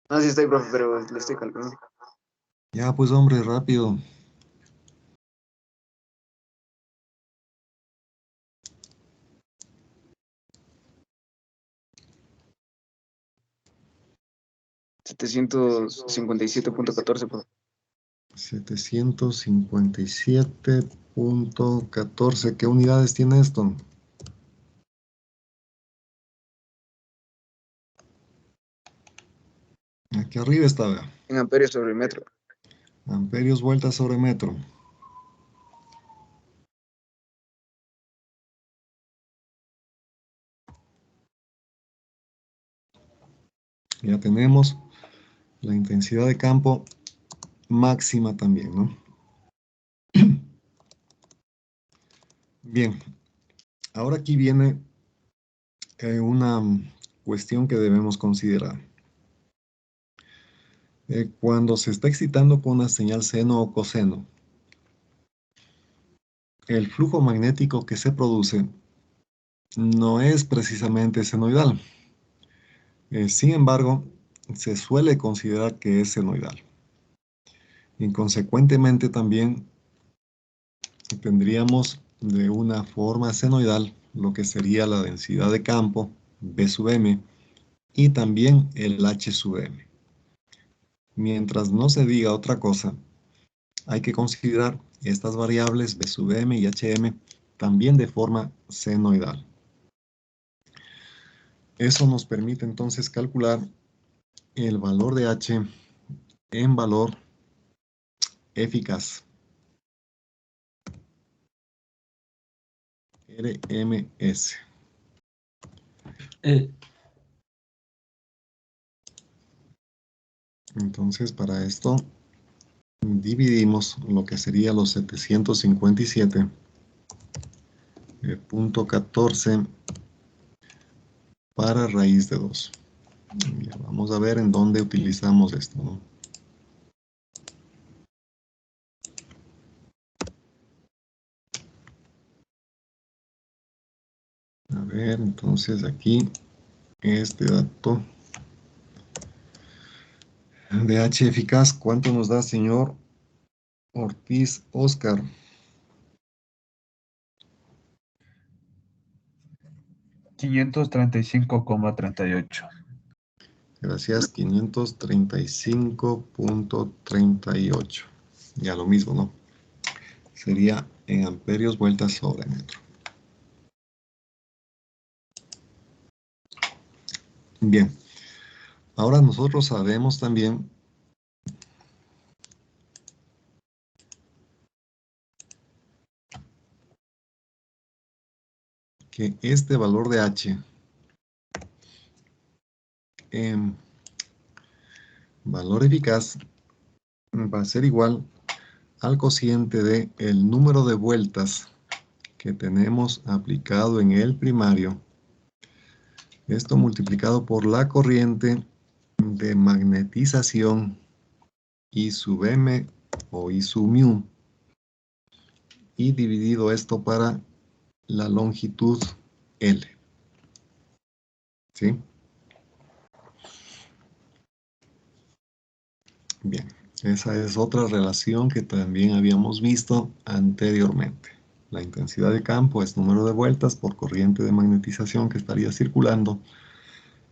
No, sí estoy, profe, pero le estoy calculando. Ya, pues, hombre, rápido. $757.14. 757.14. ¿Qué unidades tiene esto? Aquí arriba está, vea. En amperios sobre metro. Amperios vueltas sobre metro. Ya tenemos la intensidad de campo máxima también, ¿no? Bien, ahora aquí viene una cuestión que debemos considerar. Cuando se está excitando con una señal seno o coseno, el flujo magnético que se produce no es precisamente senoidal. Sin embargo, se suele considerar que es senoidal. Y consecuentemente también tendríamos de una forma senoidal lo que sería la densidad de campo B sub m y también el H sub m. Mientras no se diga otra cosa, hay que considerar estas variables B sub m y HM también de forma senoidal. Eso nos permite entonces calcular el valor de H en valor eficaz. RMS. Entonces, para esto, dividimos lo que sería los 757.14 para raíz de 2. Ya, vamos a ver en dónde utilizamos esto, ¿no? A ver, entonces aquí, este dato de H eficaz, ¿cuánto nos da, señor Ortiz Oscar? $535,38. Gracias, 535.38. Ya lo mismo, ¿no? Sería en amperios vueltas sobre metro. Bien. Ahora nosotros sabemos también que este valor de H en valor eficaz va a ser igual al cociente de el número de vueltas que tenemos aplicado en el primario. Esto multiplicado por la corriente de magnetización I sub m o I sub mu y dividido esto para la longitud L. ¿Sí? Bien, esa es otra relación que también habíamos visto anteriormente. La intensidad de campo es número de vueltas por corriente de magnetización que estaría circulando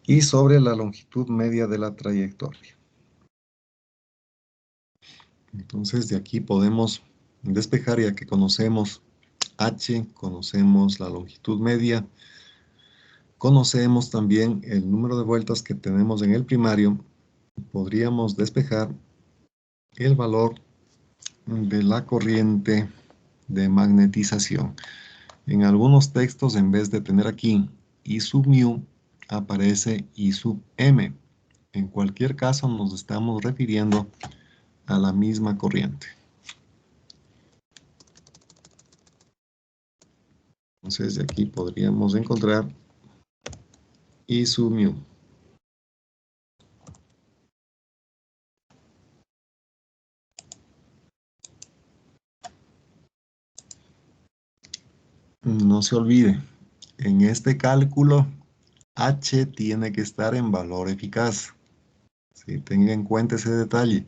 y sobre la longitud media de la trayectoria. Entonces de aquí podemos despejar, ya que conocemos H, conocemos la longitud media, conocemos también el número de vueltas que tenemos en el primario. Podríamos despejar el valor de la corriente de magnetización. En algunos textos, en vez de tener aquí I sub mu, aparece I sub m. En cualquier caso, nos estamos refiriendo a la misma corriente. Entonces, de aquí podríamos encontrar I sub mu. No se olvide, en este cálculo, H tiene que estar en valor eficaz. ¿Sí? Tenga en cuenta ese detalle.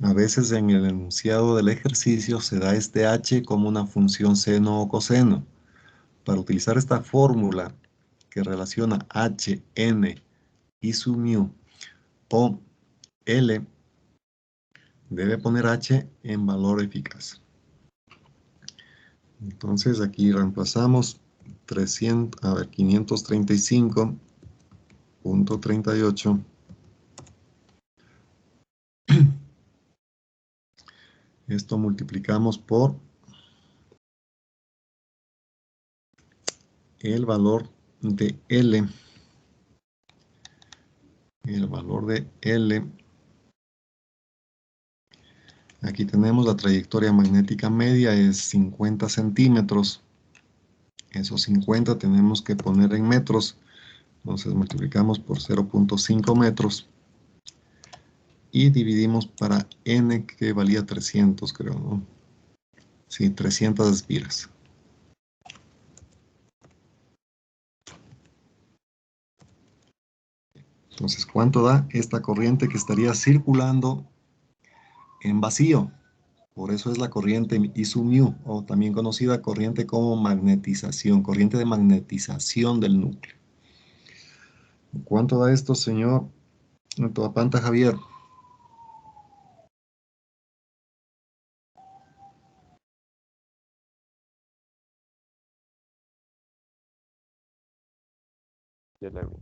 A veces en el enunciado del ejercicio se da este H como una función seno o coseno. Para utilizar esta fórmula que relaciona H, N, I sub mu o L, debe poner H en valor eficaz. Entonces aquí reemplazamos 535.38. Esto multiplicamos por el valor de L. El valor de L. Aquí tenemos la trayectoria magnética media, es 50 centímetros. Esos 50 tenemos que poner en metros. Entonces multiplicamos por 0.5 metros. Y dividimos para N, que valía 300, creo, ¿no? Sí, 300 espiras. Entonces, ¿cuánto da esta corriente que estaría circulando en vacío? Por eso es la corriente I sub mu, o también conocida corriente como magnetización, corriente de magnetización del núcleo. ¿Cuánto da esto, señor Toapanta Javier? Ya la vi.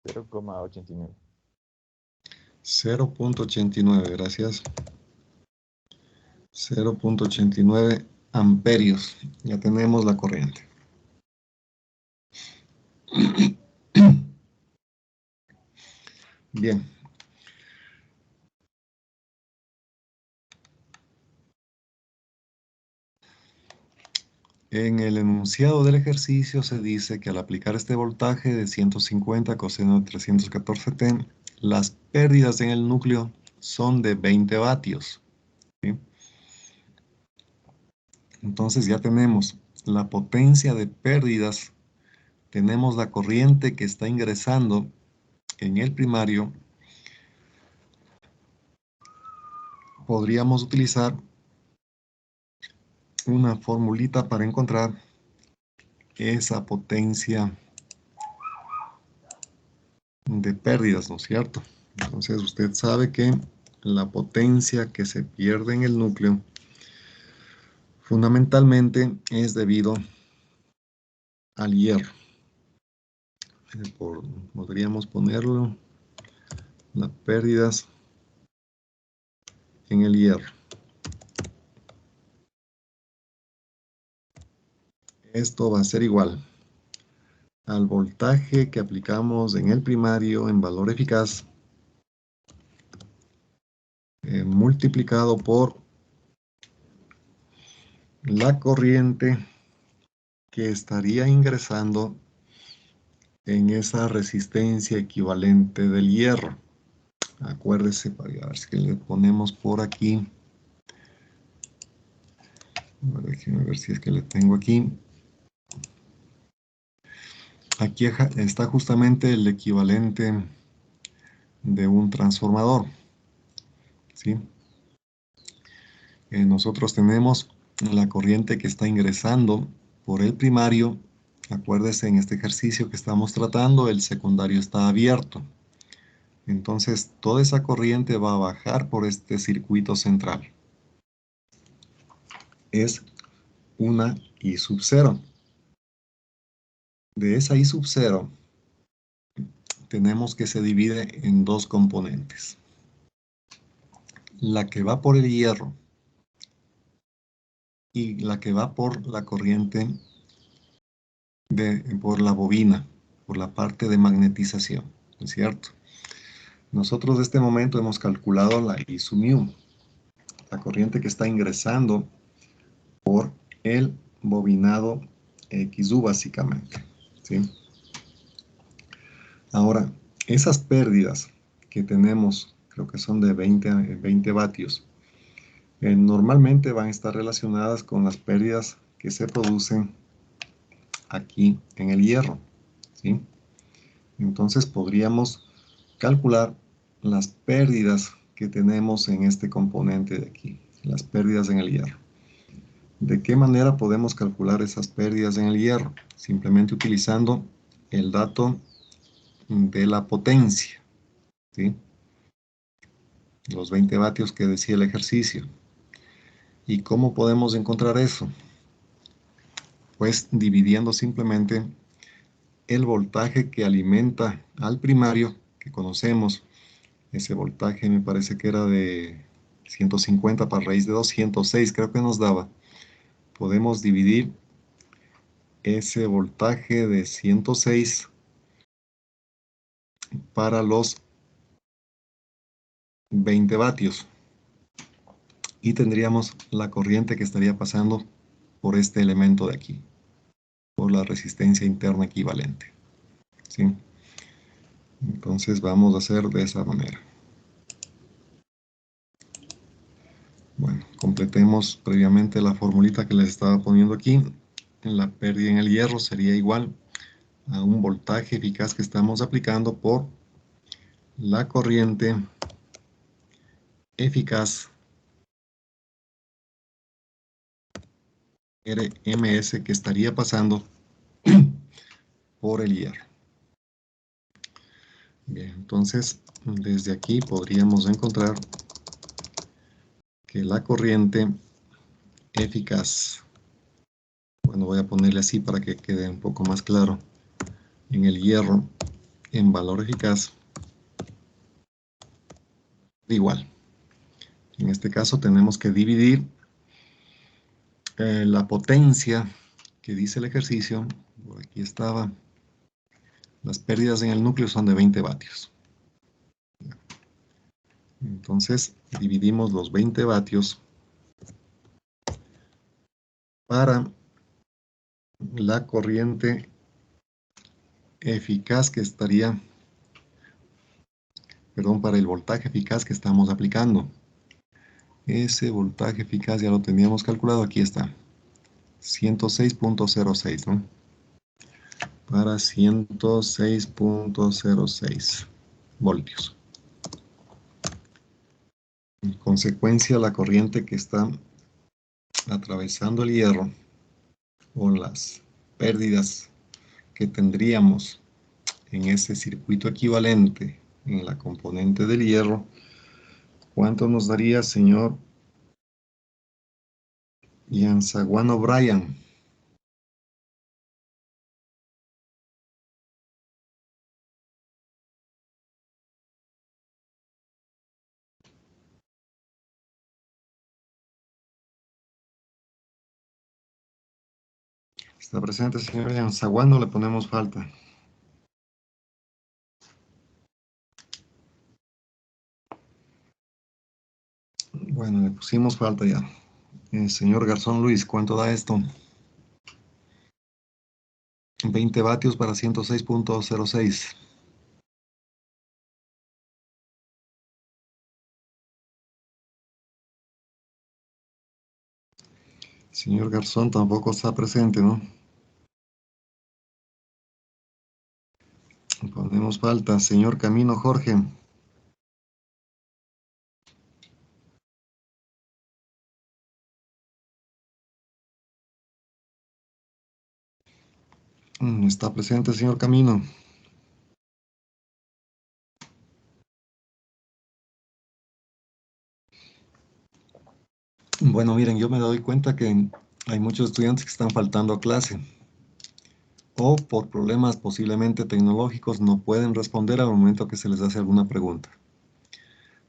0,89. 0.89, gracias. 0.89 amperios. Ya tenemos la corriente. Bien. En el enunciado del ejercicio se dice que al aplicar este voltaje de 150 coseno de 314 t, las pérdidas en el núcleo son de 20 vatios. ¿Sí? Entonces ya tenemos la potencia de pérdidas, tenemos la corriente que está ingresando en el primario. Podríamos utilizar una formulita para encontrar esa potencia de pérdidas, ¿no es cierto? Entonces usted sabe que la potencia que se pierde en el núcleo fundamentalmente es debido al hierro. Podríamos ponerlo, las pérdidas en el hierro. Esto va a ser igual al voltaje que aplicamos en el primario en valor eficaz, multiplicado por la corriente que estaría ingresando en esa resistencia equivalente del hierro. Acuérdese, para ver si le ponemos por aquí. Déjenme ver si es que le tengo aquí. Aquí está justamente el equivalente de un transformador. ¿Sí? Nosotros tenemos la corriente que está ingresando por el primario. Acuérdese, en este ejercicio que estamos tratando, el secundario está abierto. Entonces, toda esa corriente va a bajar por este circuito central. Es una I sub 0. De esa I sub 0, tenemos que se divide en dos componentes. La que va por el hierro y la que va por la corriente, por la bobina, por la parte de magnetización, ¿no es cierto? Nosotros de este momento hemos calculado la I sub mu, la corriente que está ingresando por el bobinado XU básicamente, ¿sí? Ahora, esas pérdidas que tenemos, creo que son de 20 vatios, normalmente van a estar relacionadas con las pérdidas que se producen aquí en el hierro, ¿sí? Entonces podríamos calcular las pérdidas que tenemos en este componente de aquí, las pérdidas en el hierro. ¿De qué manera podemos calcular esas pérdidas en el hierro? Simplemente utilizando el dato de la potencia, ¿sí? Los 20 vatios que decía el ejercicio. ¿Y cómo podemos encontrar eso? Pues dividiendo simplemente el voltaje que alimenta al primario, que conocemos. Ese voltaje me parece que era de 150 para raíz de 2, 106 creo que nos daba. Podemos dividir ese voltaje de 106 para los 20 vatios. Y tendríamos la corriente que estaría pasando por este elemento de aquí, por la resistencia interna equivalente, ¿sí? Entonces vamos a hacer de esa manera. Bueno, completemos previamente la formulita que les estaba poniendo aquí. La pérdida en el hierro sería igual a un voltaje eficaz que estamos aplicando por la corriente eficaz RMS que estaría pasando por el hierro. Bien, entonces desde aquí podríamos encontrar que la corriente eficaz, bueno, voy a ponerle así para que quede un poco más claro, en el hierro en valor eficaz igual. En este caso tenemos que dividir la potencia que dice el ejercicio, por aquí estaba, las pérdidas en el núcleo son de 20 vatios. Entonces dividimos los 20 vatios para la corriente eficaz que estaría, perdón, para el voltaje eficaz que estamos aplicando. Ese voltaje eficaz ya lo teníamos calculado, aquí está, 106.06, ¿no? Para 106.06 voltios. En consecuencia, la corriente que está atravesando el hierro, o las pérdidas que tendríamos en ese circuito equivalente en la componente del hierro, ¿cuánto nos daría, señor Yanzaguano Brian? ¿Está presente, señor Yanzaguano? Le ponemos falta. Bueno, le pusimos falta ya. Señor Garzón Luis, ¿cuánto da esto? 20 vatios para 106.06. Señor Garzón tampoco está presente, ¿no? Ponemos falta. Señor Camino Jorge. Está presente, señor Camino. Bueno, miren, yo me doy cuenta que hay muchos estudiantes que están faltando a clase o por problemas posiblemente tecnológicos no pueden responder al momento que se les hace alguna pregunta.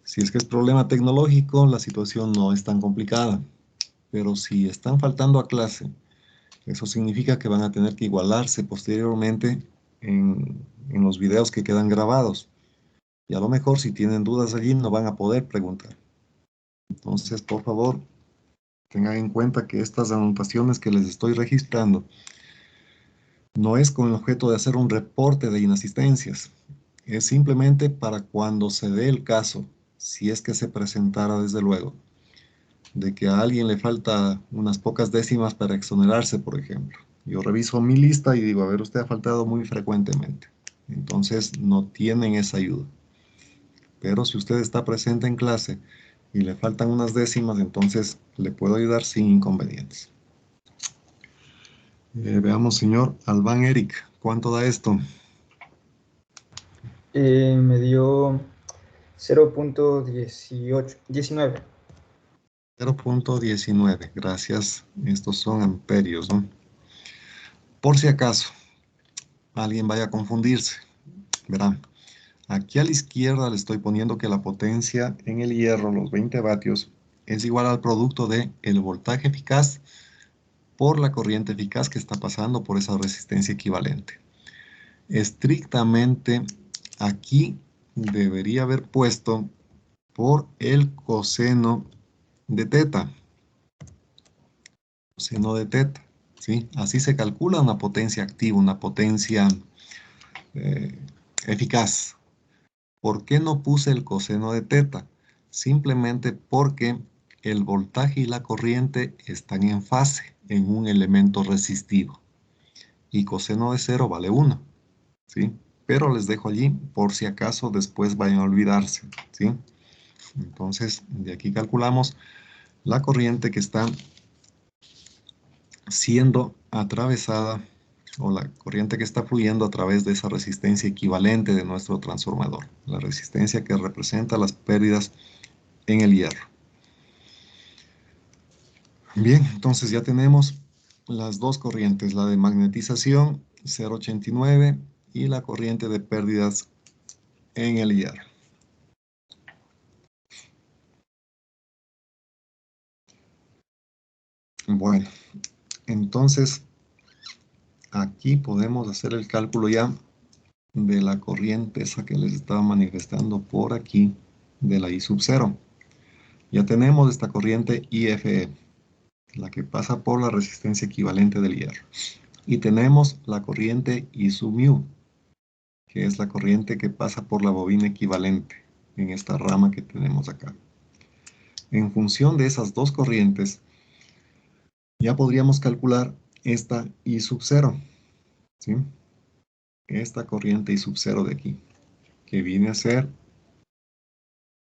Si es que es problema tecnológico, la situación no es tan complicada, pero si están faltando a clase, eso significa que van a tener que igualarse posteriormente en los videos que quedan grabados. Y a lo mejor si tienen dudas allí no van a poder preguntar. Entonces, por favor, tengan en cuenta que estas anotaciones que les estoy registrando no es con el objeto de hacer un reporte de inasistencias. Es simplemente para cuando se dé el caso, si es que se presentara desde luego, de que a alguien le falta unas pocas décimas para exonerarse, por ejemplo. Yo reviso mi lista y digo, a ver, usted ha faltado muy frecuentemente. Entonces no tienen esa ayuda. Pero si usted está presente en clase y le faltan unas décimas, entonces le puedo ayudar sin inconvenientes. Veamos, señor Albán Eric, ¿cuánto da esto? Me dio 0.19. 0.19, gracias. Estos son amperios, ¿no? Por si acaso alguien vaya a confundirse, verán. Aquí a la izquierda le estoy poniendo que la potencia en el hierro, los 20 vatios, es igual al producto de el voltaje eficaz por la corriente eficaz que está pasando por esa resistencia equivalente. Estrictamente, aquí debería haber puesto por el coseno de teta. Coseno de teta, ¿sí? Así se calcula una potencia activa, una potencia eficaz. ¿Por qué no puse el coseno de teta? Simplemente porque el voltaje y la corriente están en fase en un elemento resistivo. Y coseno de 0 vale 1, ¿sí? Pero les dejo allí por si acaso después vayan a olvidarse, ¿sí? Entonces, de aquí calculamos la corriente que está siendo atravesada o la corriente que está fluyendo a través de esa resistencia equivalente de nuestro transformador, la resistencia que representa las pérdidas en el hierro. Bien, entonces ya tenemos las dos corrientes, la de magnetización 0,89 y la corriente de pérdidas en el hierro. Bueno, entonces aquí podemos hacer el cálculo ya de la corriente esa que les estaba manifestando por aquí de la I sub 0. Ya tenemos esta corriente IFE, la que pasa por la resistencia equivalente del hierro. Y tenemos la corriente I sub mu, que es la corriente que pasa por la bobina equivalente en esta rama que tenemos acá. En función de esas dos corrientes, ya podríamos calcular esta I sub 0, ¿sí? Esta corriente I sub 0 de aquí, que viene a ser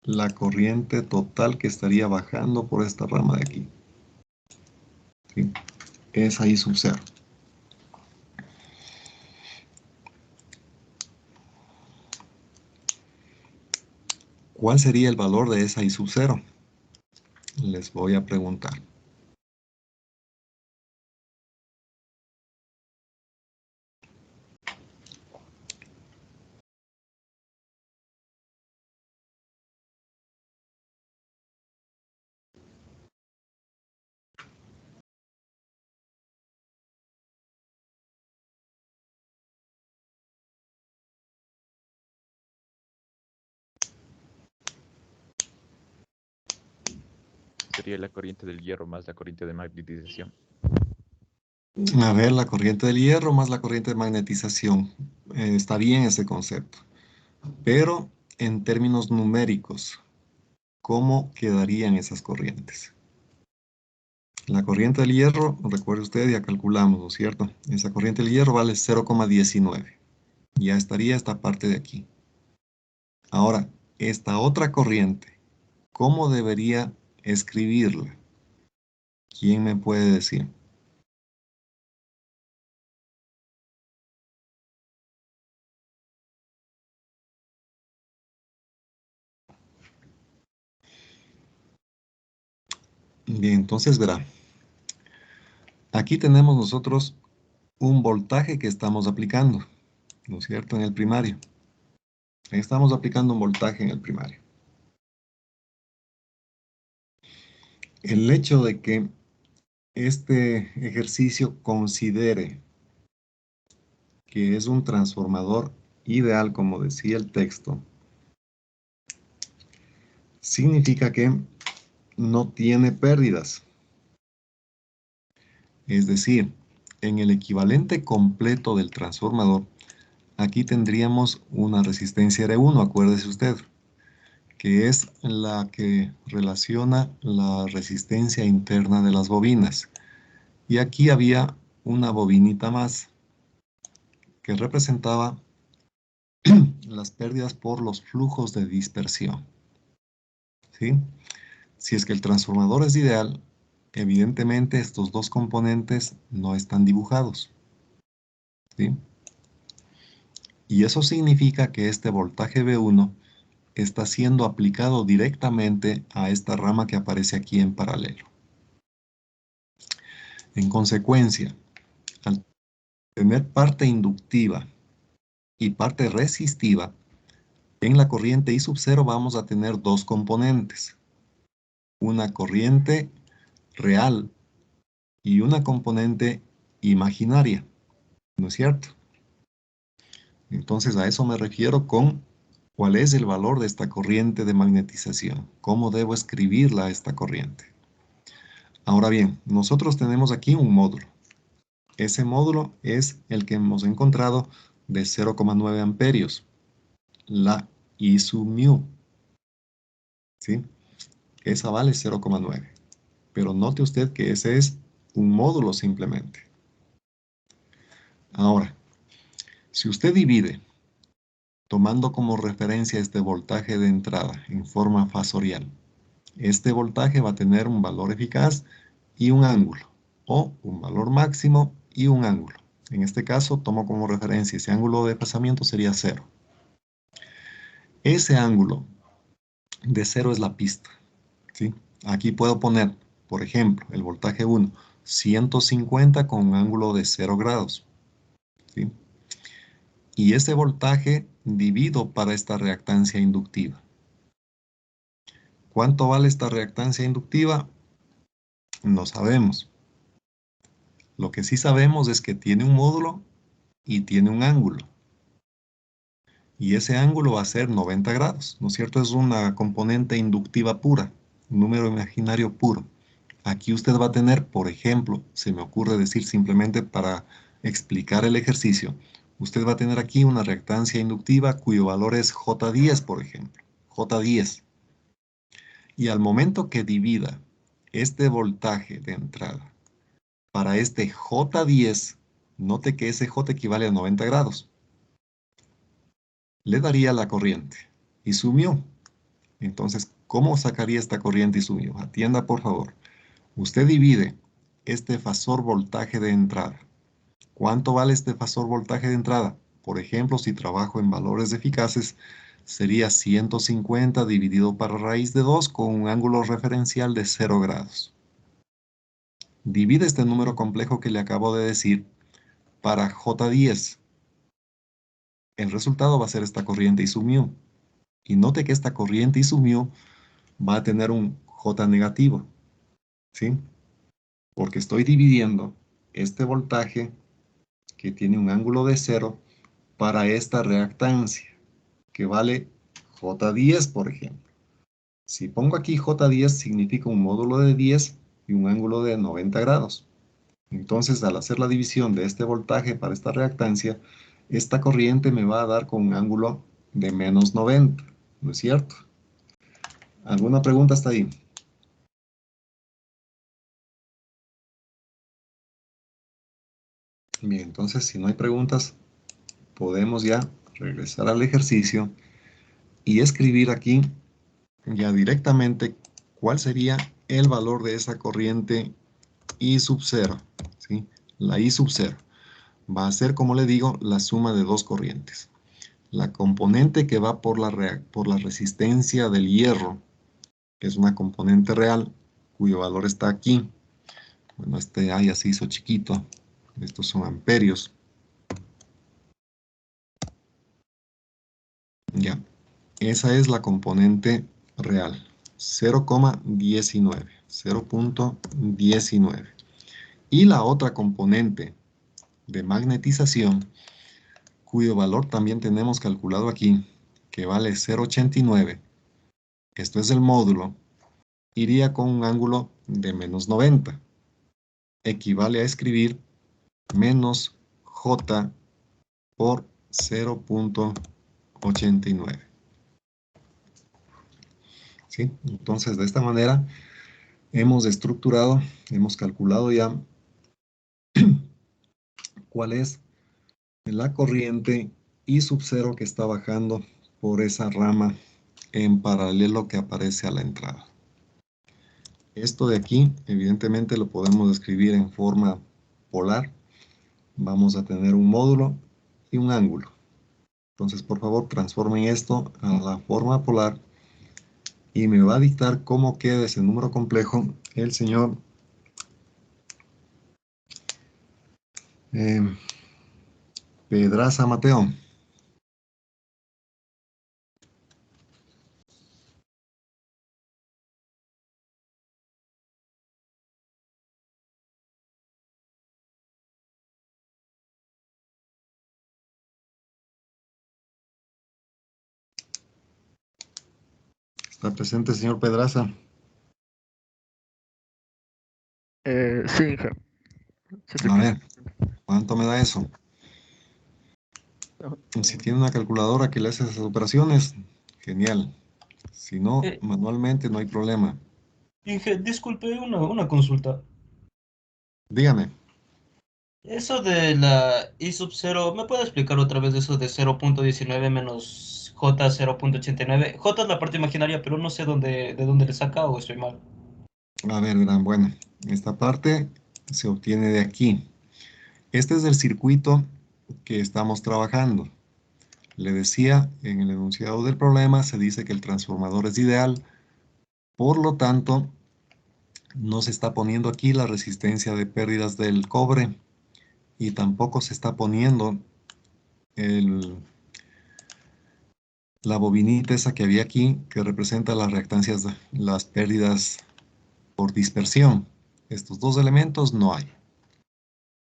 la corriente total que estaría bajando por esta rama de aquí, ¿sí? Esa I sub 0. ¿Cuál sería el valor de esa I sub 0? Les voy a preguntar. Sería la corriente del hierro más la corriente de magnetización. A ver, la corriente del hierro más la corriente de magnetización. Está bien ese concepto. Pero en términos numéricos, ¿cómo quedarían esas corrientes? La corriente del hierro, recuerde usted, ya calculamos, ¿no es cierto? Esa corriente del hierro vale 0,19. Ya estaría esta parte de aquí. Ahora, esta otra corriente, ¿cómo debería escribirla? ¿Quién me puede decir? Bien, entonces verá. Aquí tenemos nosotros un voltaje que estamos aplicando, ¿no es cierto? En el primario. Estamos aplicando un voltaje en el primario. El hecho de que este ejercicio considere que es un transformador ideal, como decía el texto, significa que no tiene pérdidas. Es decir, en el equivalente completo del transformador, aquí tendríamos una resistencia R1, acuérdese usted, que es la que relaciona la resistencia interna de las bobinas. Y aquí había una bobinita más que representaba las pérdidas por los flujos de dispersión. ¿Sí? Si es que el transformador es ideal, evidentemente estos dos componentes no están dibujados. ¿Sí? Y eso significa que este voltaje V1 está siendo aplicado directamente a esta rama que aparece aquí en paralelo. En consecuencia, al tener parte inductiva y parte resistiva, en la corriente I sub 0 vamos a tener dos componentes. Una corriente real y una componente imaginaria, ¿no es cierto? Entonces a eso me refiero con cuál es el valor de esta corriente de magnetización, cómo debo escribirla a esta corriente. Ahora bien, nosotros tenemos aquí un módulo. Ese módulo es el que hemos encontrado de 0,9 amperios, la I sub mu. ¿Sí? Esa vale 0,9. Pero note usted que ese es un módulo simplemente. Ahora, si usted divide, tomando como referencia este voltaje de entrada en forma fasorial, este voltaje va a tener un valor eficaz y un ángulo, o un valor máximo y un ángulo. En este caso, tomo como referencia ese ángulo de desfasamiento sería 0. Ese ángulo de 0 es la pista. ¿Sí? Aquí puedo poner, por ejemplo, el voltaje 1, 150 con un ángulo de 0 grados. ¿Sí? Y ese voltaje divido para esta reactancia inductiva. ¿Cuánto vale esta reactancia inductiva? No sabemos. Lo que sí sabemos es que tiene un módulo y tiene un ángulo. Y ese ángulo va a ser 90 grados, ¿no es cierto? Es una componente inductiva pura, un número imaginario puro. Aquí usted va a tener, por ejemplo, se me ocurre decir simplemente para explicar el ejercicio, usted va a tener aquí una reactancia inductiva cuyo valor es J10, por ejemplo, J10. Y al momento que divida este voltaje de entrada para este J10, note que ese J equivale a 90 grados. Le daría la corriente y su mu. Entonces, ¿cómo sacaría esta corriente y su mu? Atienda, por favor. Usted divide este fasor voltaje de entrada. ¿Cuánto vale este fasor voltaje de entrada? Por ejemplo, si trabajo en valores eficaces, sería 150 dividido para raíz de 2 con un ángulo referencial de 0 grados. Divide este número complejo que le acabo de decir para J10. El resultado va a ser esta corriente y su mu. Y note que esta corriente y su mu va a tener un J negativo. ¿Sí? Porque estoy dividiendo este voltaje que tiene un ángulo de 0 para esta reactancia que vale J10, por ejemplo. Si pongo aquí J10 significa un módulo de 10 y un ángulo de 90 grados. Entonces, al hacer la división de este voltaje para esta reactancia, esta corriente me va a dar con un ángulo de menos 90, ¿no es cierto? ¿Alguna pregunta hasta ahí? Bien, entonces si no hay preguntas, podemos ya regresar al ejercicio y escribir aquí ya directamente cuál sería el valor de esa corriente I sub 0, ¿sí? La I sub 0 va a ser, como le digo, la suma de dos corrientes. La componente que va por la resistencia del hierro, que es una componente real, cuyo valor está aquí. Bueno, este A ya se hizo chiquito. Estos son amperios. Ya, esa es la componente real. 0,19. 0.19. Y la otra componente de magnetización, cuyo valor también tenemos calculado aquí, que vale 0,89. Esto es el módulo. Iría con un ángulo de menos 90. Equivale a escribir menos J por 0.89. ¿Sí? Entonces, de esta manera, hemos estructurado, hemos calculado ya cuál es la corriente I sub 0 que está bajando por esa rama en paralelo que aparece a la entrada. Esto de aquí, evidentemente, lo podemos escribir en forma polar. Vamos a tener un módulo y un ángulo. Entonces, por favor, transformen esto a la forma polar y me va a dictar cómo queda ese número complejo el señor Pedraza Mateo. ¿Está presente, señor Pedraza? Sí, Inge. A ver, ¿cuánto me da eso? Si tiene una calculadora que le hace esas operaciones, genial. Si no, manualmente no hay problema. Inge, disculpe, una consulta. Dígame. Eso de la I sub 0, ¿me puede explicar otra vez eso de 0.19 menos J 0.89? J es la parte imaginaria, pero no sé de dónde le saca o estoy mal. A ver, verán, bueno, esta parte se obtiene de aquí. Este es el circuito que estamos trabajando. Le decía, en el enunciado del problema se dice que el transformador es ideal, por lo tanto, no se está poniendo aquí la resistencia de pérdidas del cobre y tampoco se está poniendo la bobinita esa que había aquí, que representa las reactancias, las pérdidas por dispersión. Estos dos elementos no hay.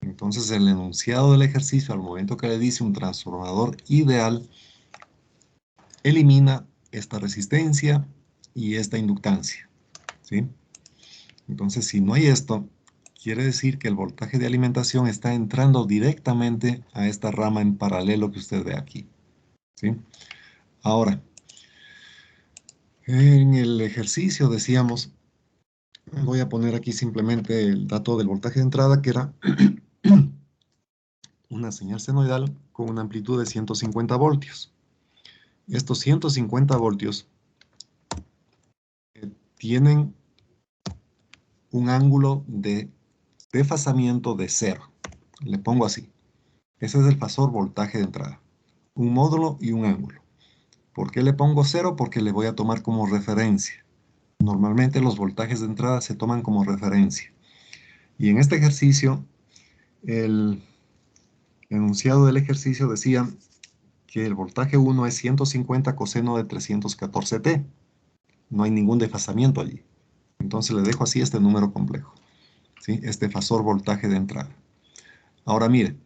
Entonces el enunciado del ejercicio, al momento que le dice un transformador ideal, elimina esta resistencia y esta inductancia, ¿sí? Entonces, si no hay esto, quiere decir que el voltaje de alimentación está entrando directamente a esta rama en paralelo que usted ve aquí, ¿sí? Ahora, en el ejercicio decíamos, voy a poner aquí simplemente el dato del voltaje de entrada, que era una señal senoidal con una amplitud de 150 voltios. Estos 150 voltios tienen un ángulo de desfasamiento de 0. Le pongo así. Ese es el fasor voltaje de entrada. Un módulo y un ángulo. ¿Por qué le pongo 0? Porque le voy a tomar como referencia. Normalmente los voltajes de entrada se toman como referencia. Y en este ejercicio, el enunciado del ejercicio decía que el voltaje 1 es 150 coseno de 314t. No hay ningún desfasamiento allí. Entonces le dejo así este número complejo, ¿sí? Este fasor voltaje de entrada. Ahora mire,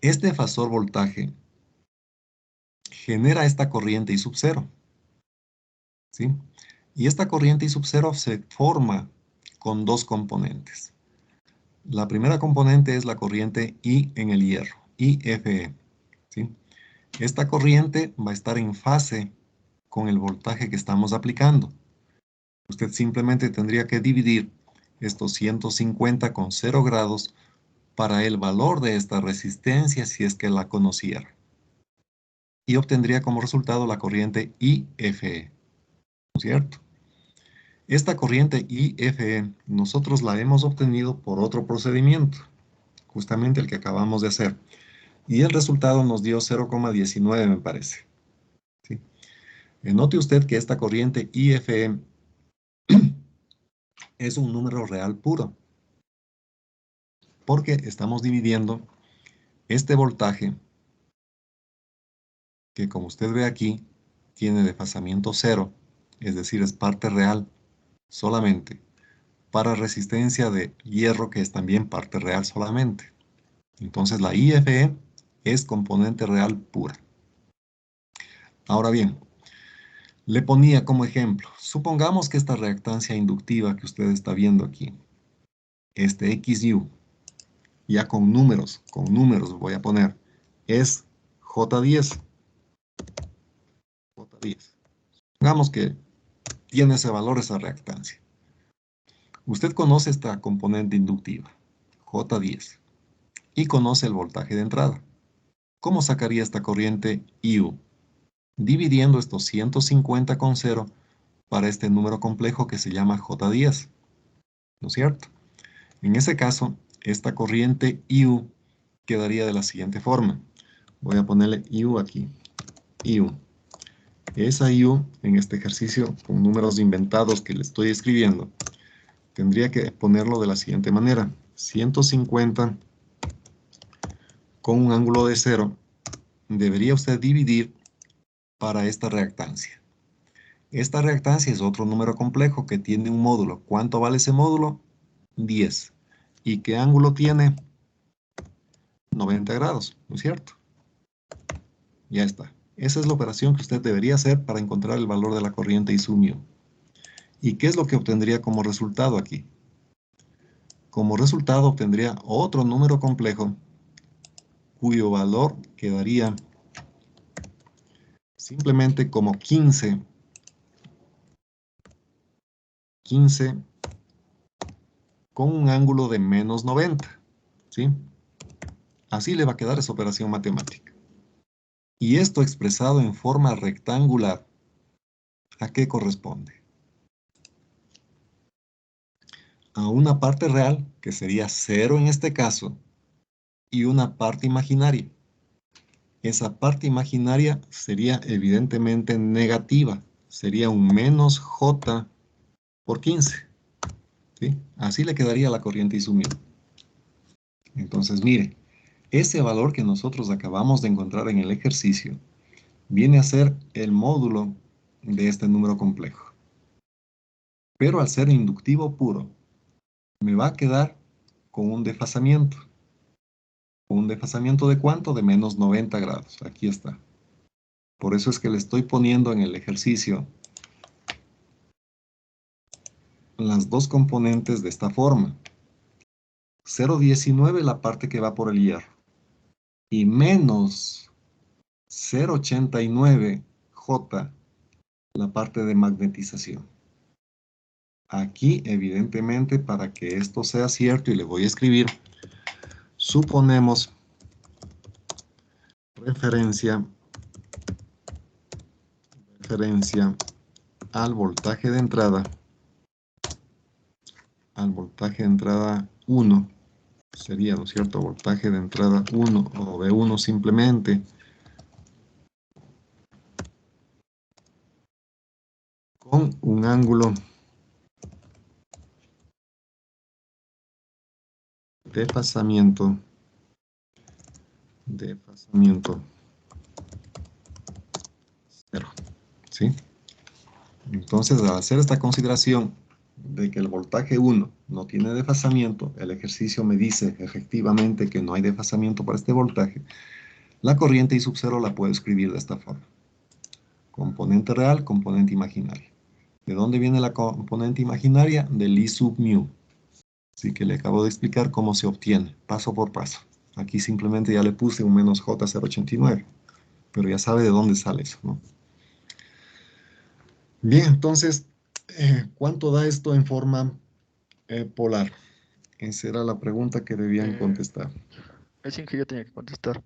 este fasor voltaje genera esta corriente I sub 0, ¿sí? Y esta corriente I sub 0 se forma con dos componentes. La primera componente es la corriente I en el hierro, IFE, ¿sí? Esta corriente va a estar en fase con el voltaje que estamos aplicando. Usted simplemente tendría que dividir estos 150 con 0 grados para el valor de esta resistencia si es que la conociera. Y obtendría como resultado la corriente IFE, ¿no es cierto? Esta corriente IFE nosotros la hemos obtenido por otro procedimiento, justamente el que acabamos de hacer. Y el resultado nos dio 0,19 me parece. ¿Sí? Note usted que esta corriente IFE es un número real puro. Porque estamos dividiendo este voltaje, que como usted ve aquí, tiene desfasamiento 0, es decir, es parte real solamente, para resistencia de hierro, que es también parte real solamente. Entonces la IFE es componente real pura. Ahora bien, le ponía como ejemplo, supongamos que esta reactancia inductiva que usted está viendo aquí, este XU, ya con números voy a poner, es J10. J10. Supongamos que tiene ese valor, esa reactancia. Usted conoce esta componente inductiva, J10, y conoce el voltaje de entrada. ¿Cómo sacaría esta corriente IU? Dividiendo estos 150 con 0 para este número complejo que se llama J10, ¿no es cierto? En ese caso, esta corriente IU quedaría de la siguiente forma. Voy a ponerle IU aquí. IU. Esa IU, en este ejercicio, con números inventados que le estoy escribiendo, tendría que ponerlo de la siguiente manera. 150 con un ángulo de 0, debería usted dividir para esta reactancia. Esta reactancia es otro número complejo que tiene un módulo. ¿Cuánto vale ese módulo? 10. ¿Y qué ángulo tiene? 90 grados, ¿no es cierto? Ya está. Esa es la operación que usted debería hacer para encontrar el valor de la corriente I sub mu. ¿Y qué es lo que obtendría como resultado aquí? Como resultado obtendría otro número complejo cuyo valor quedaría simplemente como 15 con un ángulo de menos 90, ¿sí? Así le va a quedar esa operación matemática. Y esto expresado en forma rectangular, ¿a qué corresponde? A una parte real, que sería 0 en este caso, y una parte imaginaria. Esa parte imaginaria sería evidentemente negativa, sería un menos J por 15. ¿Sí? Así le quedaría la corriente I sub mu. Entonces, mire, ese valor que nosotros acabamos de encontrar en el ejercicio viene a ser el módulo de este número complejo. Pero al ser inductivo puro, me va a quedar con un desfasamiento. ¿Un desfasamiento de cuánto? De menos 90 grados. Aquí está. Por eso es que le estoy poniendo en el ejercicio las dos componentes de esta forma. 0,19 la parte que va por el hierro. Y menos 0,89 J la parte de magnetización. Aquí, evidentemente, para que esto sea cierto, y le voy a escribir, suponemos referencia al voltaje de entrada, 1, sería, ¿no es cierto?, voltaje de entrada 1 o V1 simplemente, con un ángulo de desfasamiento 0, ¿sí? Entonces, al hacer esta consideración de que el voltaje 1 no tiene desfasamiento, el ejercicio me dice efectivamente que no hay desfasamiento para este voltaje, la corriente I sub 0 la puedo escribir de esta forma. Componente real, componente imaginaria. ¿De dónde viene la componente imaginaria? Del I sub mu. Así que le acabo de explicar cómo se obtiene, paso por paso. Aquí simplemente ya le puse un menos J089, pero ya sabe de dónde sale eso, ¿no? Bien, entonces, ¿cuánto da esto en forma polar? Esa era la pregunta que debían contestar. Es que yo tenía que contestar.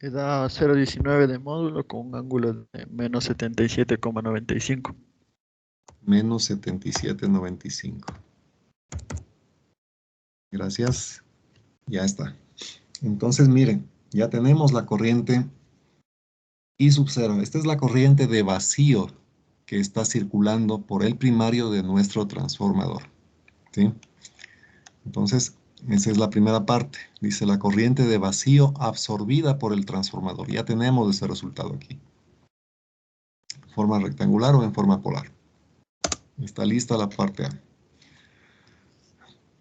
Da 0,19 de módulo con un ángulo de menos 77,95. Menos 77,95. Gracias. Ya está. Entonces, miren, ya tenemos la corriente I sub 0. Esta es la corriente de vacío que está circulando por el primario de nuestro transformador. ¿sí? Entonces, esa es la primera parte. Dice la corriente de vacío absorbida por el transformador. Ya tenemos ese resultado aquí. ¿En forma rectangular o en forma polar? Está lista la parte A.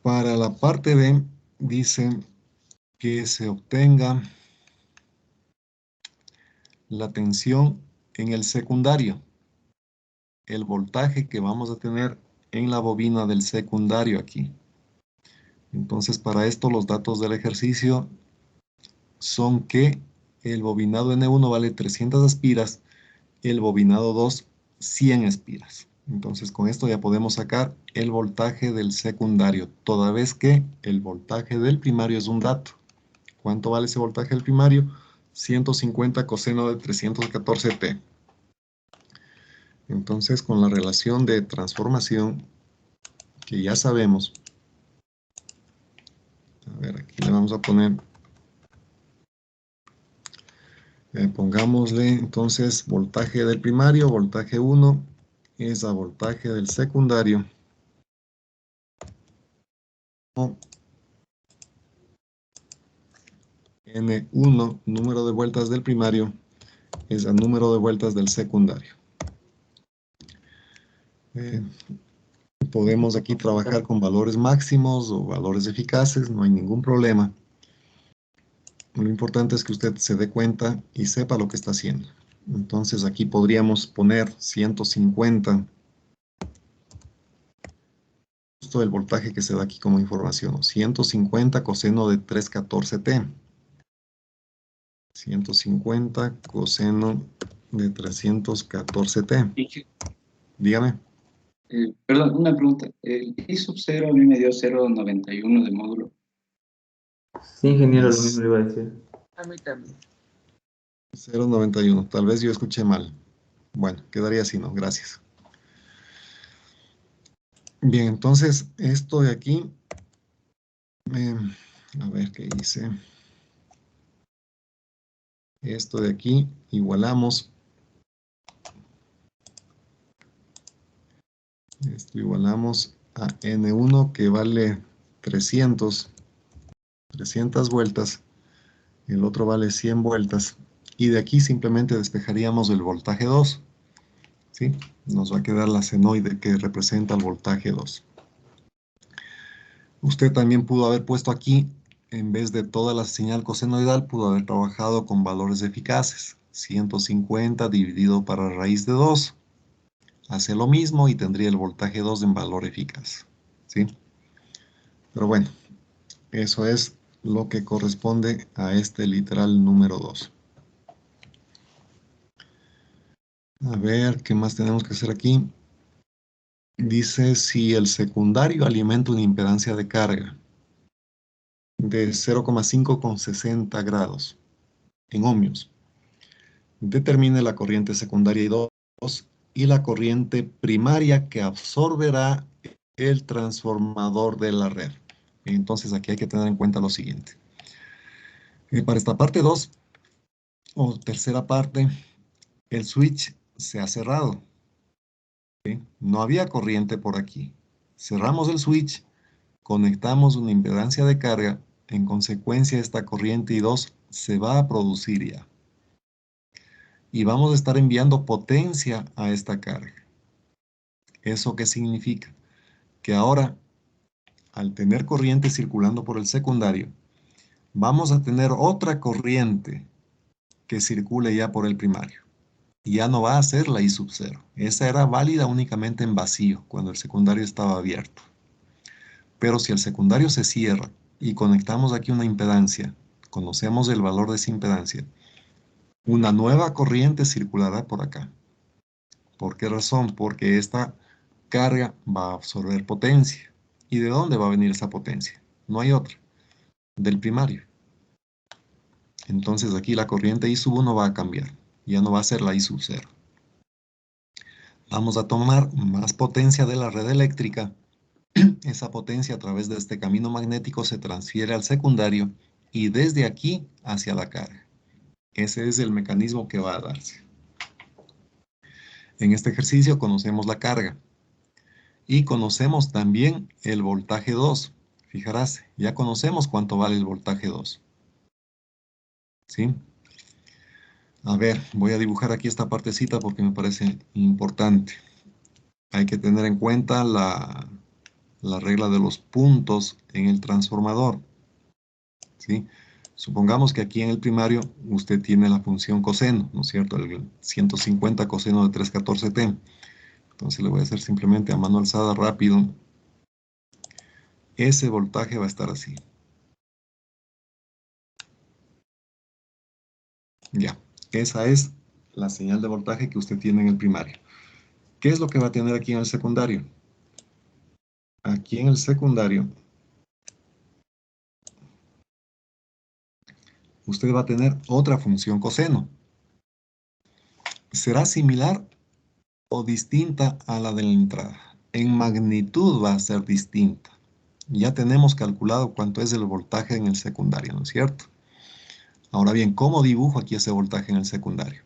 Para la parte B, dice que se obtenga la tensión en el secundario. El voltaje que vamos a tener en la bobina del secundario aquí. Entonces, para esto los datos del ejercicio son que el bobinado N1 vale 300 espiras, el bobinado 2 100 espiras. Entonces, con esto ya podemos sacar el voltaje del secundario, toda vez que el voltaje del primario es un dato. ¿Cuánto vale ese voltaje del primario? 150 coseno de 314t. Entonces, con la relación de transformación, que ya sabemos, a ver, aquí le vamos a poner, pongámosle entonces voltaje del primario, voltaje 1, es a voltaje del secundario. N1, número de vueltas del primario, es el número de vueltas del secundario. Podemos aquí trabajar con valores máximos o valores eficaces, no hay ningún problema. Lo importante es que usted se dé cuenta y sepa lo que está haciendo. Entonces aquí podríamos poner 150, justo el voltaje que se da aquí como información, 150 coseno de 314t. 150 coseno de 314t. Dígame. Perdón, una pregunta. El I sub 0 a mí me dio 0,91 de módulo. Sí, ingeniero, lo mismo le iba a decir. A mí también. 0,91. Tal vez yo escuché mal. Bueno, quedaría así, ¿no? Gracias. Bien, entonces, esto de aquí, a ver qué dice. Esto de aquí, igualamos. Esto igualamos a N1 que vale 300 vueltas. El otro vale 100 vueltas. Y de aquí simplemente despejaríamos el voltaje 2. ¿Sí? Nos va a quedar la senoide que representa el voltaje 2. Usted también pudo haber puesto aquí, en vez de toda la señal cosenoidal, pudo haber trabajado con valores eficaces. 150 dividido para raíz de 2. Hace lo mismo y tendría el voltaje 2 en valor eficaz. ¿Sí? Pero bueno, eso es lo que corresponde a este literal número 2. A ver, ¿qué más tenemos que hacer aquí? Dice si el secundario alimenta una impedancia de carga de 0,5 con 60 grados en ohmios. Determine la corriente secundaria y 2 y la corriente primaria que absorberá el transformador de la red. Entonces aquí hay que tener en cuenta lo siguiente. Para esta parte 2 o tercera parte, el switch se ha cerrado. ¿Sí? No había corriente por aquí. Cerramos el switch, conectamos una impedancia de carga, en consecuencia esta corriente I2 se va a producir ya. Y vamos a estar enviando potencia a esta carga. ¿Eso qué significa? Que ahora, al tener corriente circulando por el secundario, vamos a tener otra corriente que circule ya por el primario. Y ya no va a ser la I sub 0. Esa era válida únicamente en vacío, cuando el secundario estaba abierto. Pero si el secundario se cierra y conectamos aquí una impedancia, conocemos el valor de esa impedancia, una nueva corriente circulará por acá. ¿Por qué razón? Porque esta carga va a absorber potencia. ¿Y de dónde va a venir esa potencia? No hay otra. Del primario. Entonces aquí la corriente I sub 1 va a cambiar. Ya no va a ser la I sub 0. Vamos a tomar más potencia de la red eléctrica. Esa potencia a través de este camino magnético se transfiere al secundario y desde aquí hacia la carga. Ese es el mecanismo que va a darse. En este ejercicio conocemos la carga Y conocemos también el voltaje 2. Fijarás, ya conocemos cuánto vale el voltaje 2. ¿Sí? A ver, voy a dibujar aquí esta partecita porque me parece importante. Hay que tener en cuenta la regla de los puntos en el transformador. ¿Sí? Supongamos que aquí en el primario usted tiene la función coseno, ¿no es cierto? El 150 coseno de 314t. Entonces le voy a hacer simplemente a mano alzada rápido. Ese voltaje va a estar así. Ya, esa es la señal de voltaje que usted tiene en el primario. ¿Qué es lo que va a tener aquí en el secundario? Aquí en el secundario, usted va a tener otra función coseno. ¿Será similar o distinta a la de la entrada? En magnitud va a ser distinta. Ya tenemos calculado cuánto es el voltaje en el secundario, ¿no es cierto? Ahora bien, ¿cómo dibujo aquí ese voltaje en el secundario?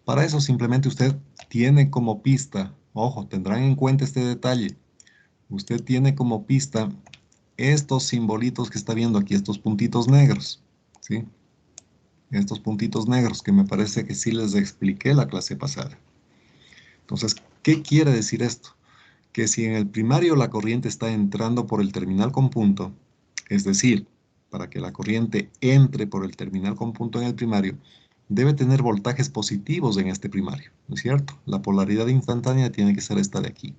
Para eso simplemente usted tiene como pista, ojo, tendrán en cuenta este detalle, usted tiene como pista estos simbolitos que está viendo aquí, estos puntitos negros, ¿sí? Estos puntitos negros que me parece que sí les expliqué la clase pasada. Entonces, ¿qué quiere decir esto? Que si en el primario la corriente está entrando por el terminal con punto, es decir, para que la corriente entre por el terminal con punto en el primario, debe tener voltajes positivos en este primario, ¿no es cierto? La polaridad instantánea tiene que ser esta de aquí.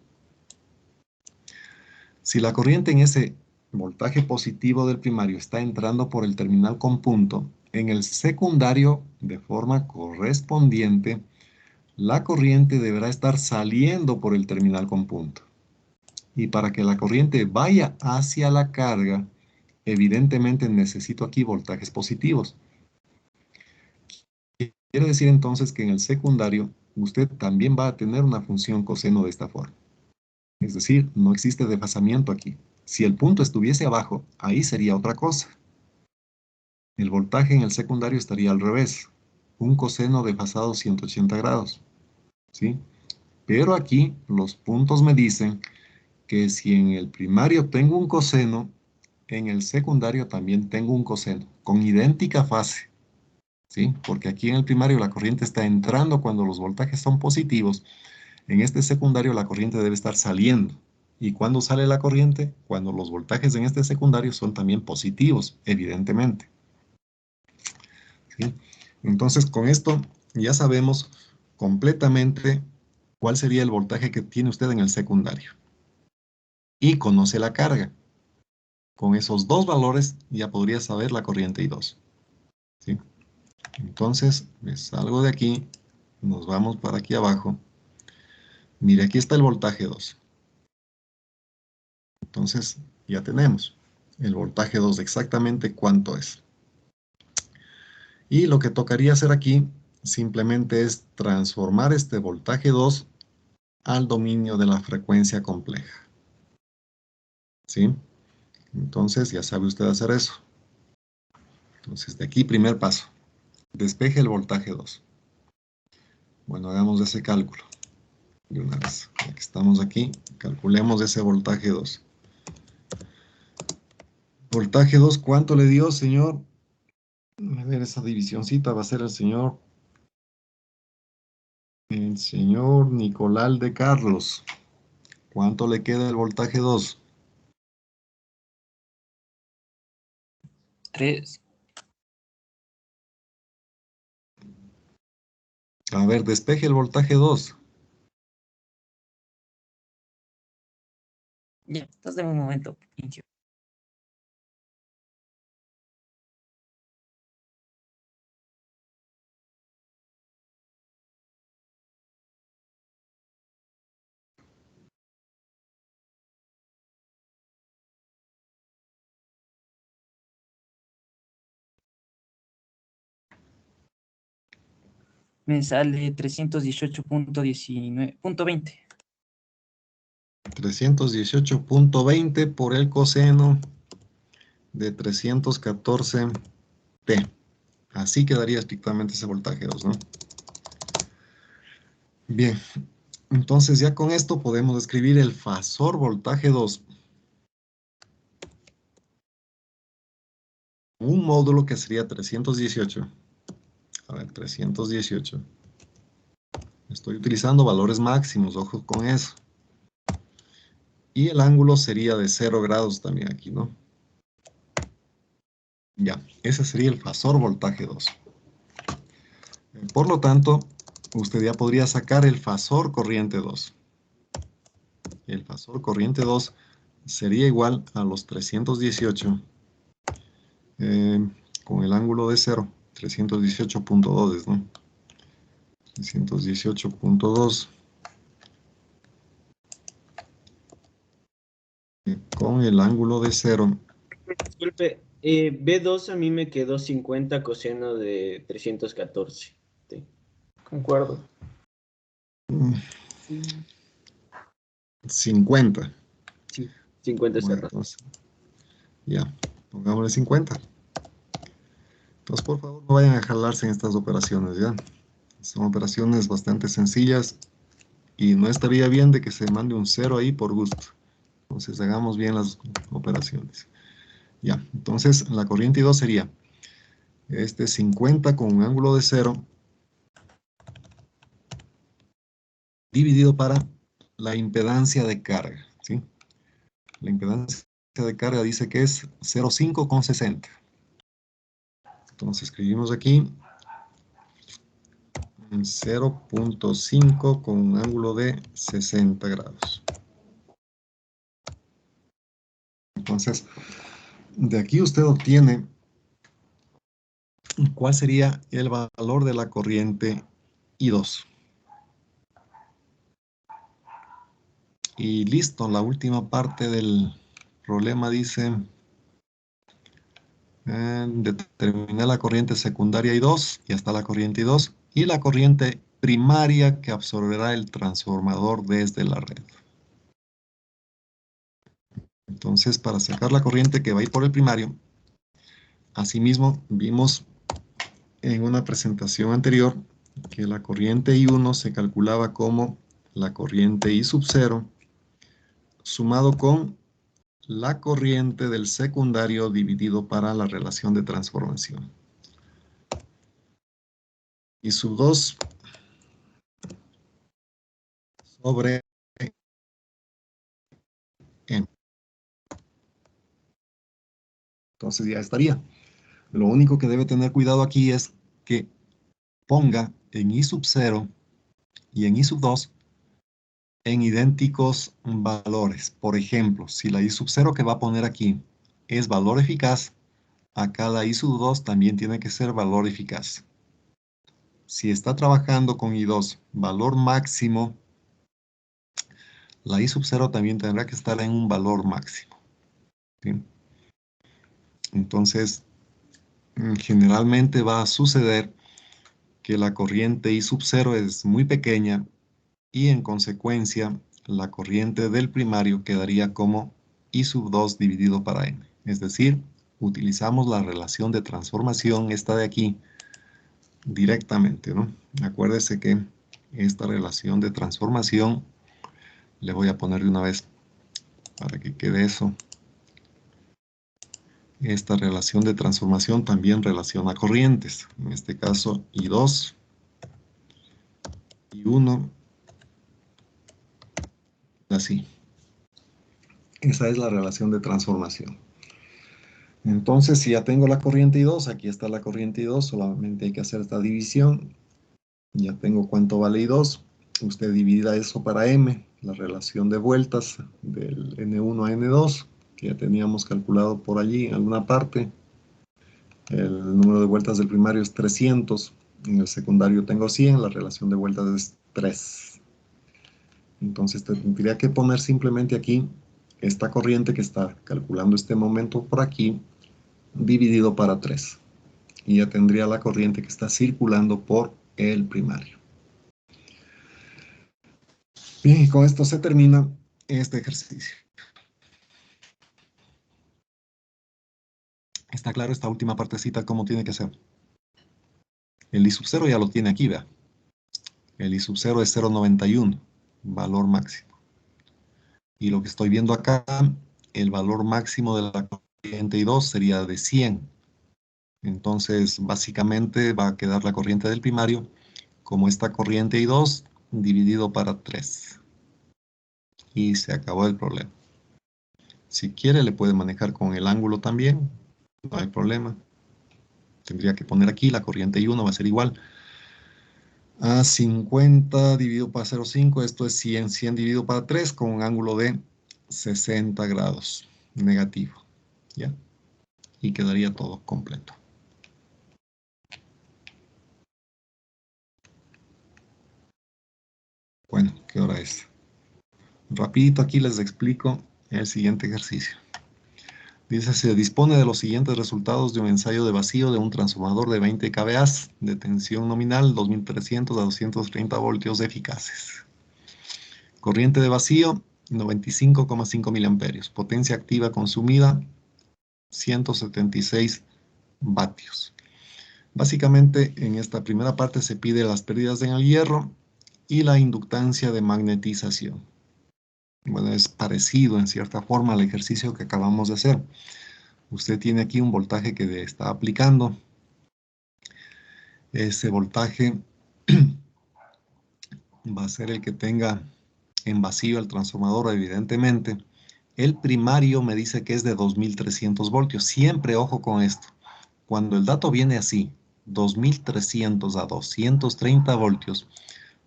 Si la corriente en ese voltaje positivo del primario está entrando por el terminal con punto, en el secundario, de forma correspondiente, la corriente deberá estar saliendo por el terminal con punto. Y para que la corriente vaya hacia la carga, evidentemente necesito aquí voltajes positivos. Quiere decir entonces que en el secundario usted también va a tener una función coseno de esta forma. Es decir, no existe desfasamiento aquí. Si el punto estuviese abajo, ahí sería otra cosa. El voltaje en el secundario estaría al revés. Un coseno desfasado 180 grados. ¿Sí? Pero aquí los puntos me dicen que si en el primario tengo un coseno, en el secundario también tengo un coseno, con idéntica fase. ¿Sí? Porque aquí en el primario la corriente está entrando cuando los voltajes son positivos. En este secundario la corriente debe estar saliendo. ¿Y cuándo sale la corriente? Cuando los voltajes en este secundario son también positivos, evidentemente. ¿Sí? Entonces, con esto ya sabemos completamente cuál sería el voltaje que tiene usted en el secundario. Y conoce la carga. Con esos dos valores ya podría saber la corriente I2. ¿Sí? Entonces, me salgo de aquí, nos vamos para aquí abajo. Mire, aquí está el voltaje 2. Entonces, ya tenemos el voltaje 2, exactamente cuánto es. Y lo que tocaría hacer aquí simplemente es transformar este voltaje 2 al dominio de la frecuencia compleja. ¿Sí? Entonces, ya sabe usted hacer eso. Entonces, de aquí, primer paso. Despeje el voltaje 2. Bueno, hagamos ese cálculo de una vez. Ya que estamos aquí, calculemos ese voltaje 2. Voltaje 2, ¿cuánto le dio, señor? A ver, esa divisioncita va a ser el señor Nicolás de Carlos. ¿Cuánto le queda el voltaje 2? 3. A ver, despeje el voltaje 2. Ya, estás de un momento, inicio. Me sale 318.19.20. 318.20 por el coseno de 314t. Así quedaría estrictamente ese voltaje 2, ¿no? Bien, Entonces ya con esto podemos escribir el fasor voltaje 2. Un módulo que sería 318. A ver, 318. Estoy utilizando valores máximos, ojo con eso. Y el ángulo sería de 0 grados también aquí, ¿no? Ya, ese sería el fasor voltaje 2. Por lo tanto, usted ya podría sacar el fasor corriente 2. El fasor corriente 2 sería igual a los 318 con el ángulo de 0, 318.2, ¿no? 318.2 con el ángulo de 0. Disculpe, B2 a mí me quedó 50 coseno de 314. Sí. Concuerdo. 50. Sí, 50 Bueno, cerrado. entonces, ya, pongámosle 50. Entonces, por favor, no vayan a jalarse en estas operaciones, ¿ya? Son operaciones bastante sencillas y no estaría bien de que se mande un 0 ahí por gusto. Entonces, hagamos bien las operaciones. Ya, entonces, la corriente I2 sería 50 con un ángulo de 0 dividido para la impedancia de carga, ¿sí? La impedancia de carga dice que es 0,5 con 60. Entonces escribimos aquí 0.5 con un ángulo de 60 grados. Entonces, de aquí usted obtiene cuál sería el valor de la corriente I2. Y listo, la última parte del problema dice determinar la corriente secundaria I2, y está la corriente I2, y la corriente primaria que absorberá el transformador desde la red. Entonces, para sacar la corriente que va a ir por el primario, asimismo vimos en una presentación anterior que la corriente I1 se calculaba como la corriente I sub 0 sumado con la corriente del secundario dividido para la relación de transformación. I sub 2 sobre N. Entonces ya estaría. Lo único que debe tener cuidado aquí es que ponga en I sub 0 y en I sub 2 en idénticos valores. Por ejemplo, si la I sub 0 que va a poner aquí es valor eficaz, acá la I sub 2 también tiene que ser valor eficaz. Si está trabajando con I2 valor máximo, la I sub 0 también tendrá que estar en un valor máximo. ¿Sí? Entonces, generalmente va a suceder que la corriente I sub 0 es muy pequeña y en consecuencia la corriente del primario quedaría como I sub 2 dividido para N. Es decir, utilizamos la relación de transformación, esta de aquí, directamente, ¿no? Acuérdese que esta relación de transformación, le voy a poner de una vez para que quede eso. Esta relación de transformación también relaciona corrientes. En este caso, I2, I1, así. Esa es la relación de transformación. Entonces, si ya tengo la corriente I2, aquí está la corriente I2, solamente hay que hacer esta división. Ya tengo cuánto vale I2. Usted divida eso para M, la relación de vueltas del N1 a N2, que ya teníamos calculado por allí en alguna parte. El número de vueltas del primario es 300, en el secundario tengo 100, la relación de vueltas es 3. Entonces tendría que poner simplemente aquí esta corriente que está calculando este momento por aquí, dividido para 3. Y ya tendría la corriente que está circulando por el primario. Bien, y con esto se termina este ejercicio. ¿Está claro esta última partecita cómo tiene que ser? El I sub 0 ya lo tiene aquí, vea. El I sub 0 es 0,91. valor máximo. Y lo que estoy viendo acá, el valor máximo de la corriente I2 sería de 100. Entonces, básicamente va a quedar la corriente del primario como esta corriente I2 dividido para 3. Y se acabó el problema. Si quiere, le puede manejar con el ángulo también. No hay problema. Tendría que poner aquí la corriente I1 va a ser igual a 50 dividido para 0,5. Esto es 100. 100 dividido para 3 con un ángulo de 60 grados negativo. ¿Ya? Y quedaría todo completo. Bueno, ¿qué hora es? Rapidito aquí les explico el siguiente ejercicio. Dice, se dispone de los siguientes resultados de un ensayo de vacío de un transformador de 20 kVA de tensión nominal 2300 a 230 voltios eficaces. Corriente de vacío 95,5 miliamperios. Potencia activa consumida 176 vatios. Básicamente en esta primera parte se pide las pérdidas en el hierro y la inductancia de magnetización. Bueno, es parecido en cierta forma al ejercicio que acabamos de hacer. Usted tiene aquí un voltaje que le está aplicando. Ese voltaje va a ser el que tenga en vacío el transformador, evidentemente. El primario me dice que es de 2300 voltios. Siempre ojo con esto. Cuando el dato viene así, 2300 a 230 voltios,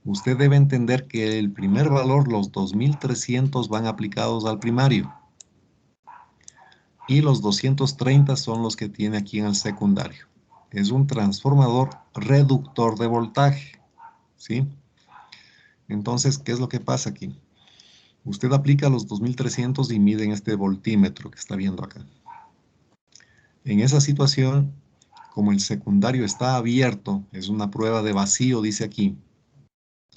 usted debe entender que el primer valor, los 2300, van aplicados al primario. Y los 230 son los que tiene aquí en el secundario. Es un transformador reductor de voltaje, ¿sí? Entonces, ¿qué es lo que pasa aquí? Usted aplica los 2300 y mide en este voltímetro que está viendo acá. En esa situación, como el secundario está abierto, es una prueba de vacío, dice aquí.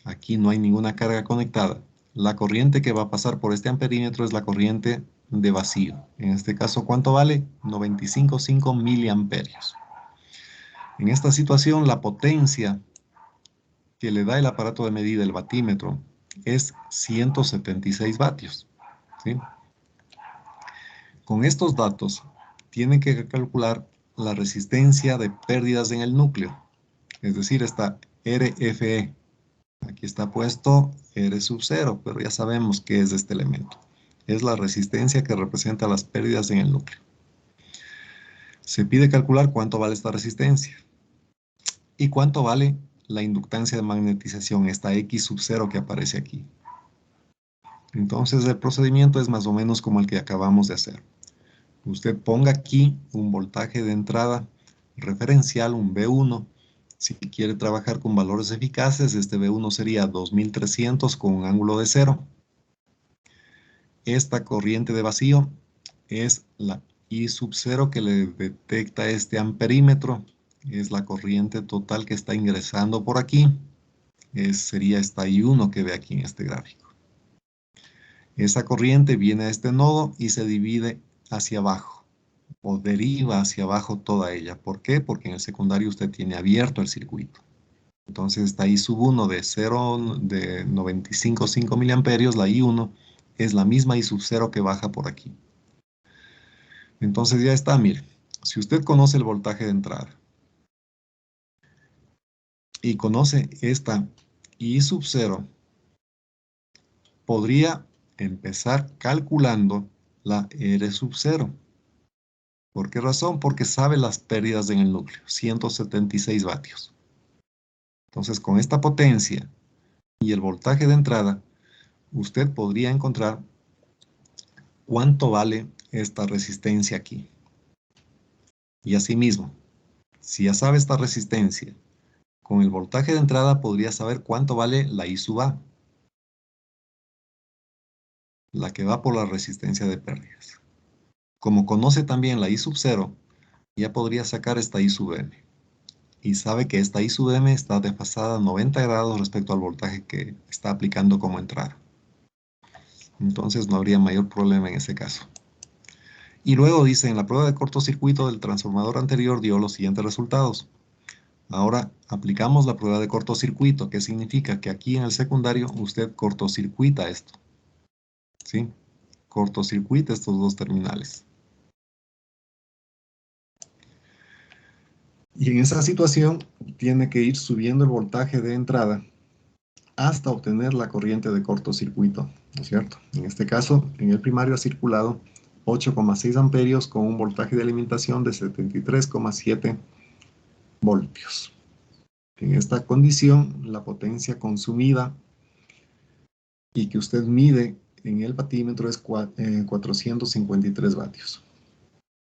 Aquí no hay ninguna carga conectada. La corriente que va a pasar por este amperímetro es la corriente de vacío. En este caso, ¿cuánto vale? 95,5 miliamperios. En esta situación, la potencia que le da el aparato de medida, el vatímetro, es 176 vatios. ¿Sí? Con estos datos, tiene que calcular la resistencia de pérdidas en el núcleo. Es decir, esta RFE. Aquí está puesto R sub 0, pero ya sabemos qué es este elemento. Es la resistencia que representa las pérdidas en el núcleo. Se pide calcular cuánto vale esta resistencia. Y cuánto vale la inductancia de magnetización, esta X sub 0 que aparece aquí. Entonces el procedimiento es más o menos como el que acabamos de hacer. Usted ponga aquí un voltaje de entrada referencial, un V1. Si quiere trabajar con valores eficaces, este V1 sería 2300 con un ángulo de 0. Esta corriente de vacío es la I sub 0 que le detecta este amperímetro. Es la corriente total que está ingresando por aquí. Sería esta I1 que ve aquí en este gráfico. Esa corriente viene a este nodo y se divide hacia abajo. O deriva hacia abajo toda ella. ¿Por qué? Porque en el secundario usted tiene abierto el circuito. Entonces esta I sub 1 de 0 de 95,5 miliamperios, la I1, es la misma I sub 0 que baja por aquí. Entonces ya está, mire. Si usted conoce el voltaje de entrada y conoce esta I sub 0, podría empezar calculando la R sub 0. ¿Por qué razón? Porque sabe las pérdidas en el núcleo, 176 vatios. Entonces, con esta potencia y el voltaje de entrada, usted podría encontrar cuánto vale esta resistencia aquí. Y asimismo, si ya sabe esta resistencia, con el voltaje de entrada podría saber cuánto vale la I sub A, la que va por la resistencia de pérdidas. Como conoce también la I sub 0, ya podría sacar esta I sub M. Y sabe que esta I sub M está desfasada 90 grados respecto al voltaje que está aplicando como entrada. Entonces no habría mayor problema en ese caso. Y luego dice, en la prueba de cortocircuito del transformador anterior dio los siguientes resultados. Ahora aplicamos la prueba de cortocircuito, que significa que aquí en el secundario usted cortocircuita esto. ¿Sí? Cortocircuita estos dos terminales. Y en esa situación tiene que ir subiendo el voltaje de entrada hasta obtener la corriente de cortocircuito, ¿no es cierto? En este caso, en el primario ha circulado 8,6 amperios con un voltaje de alimentación de 73,7 voltios. En esta condición, la potencia consumida y que usted mide en el batímetro es 453 vatios.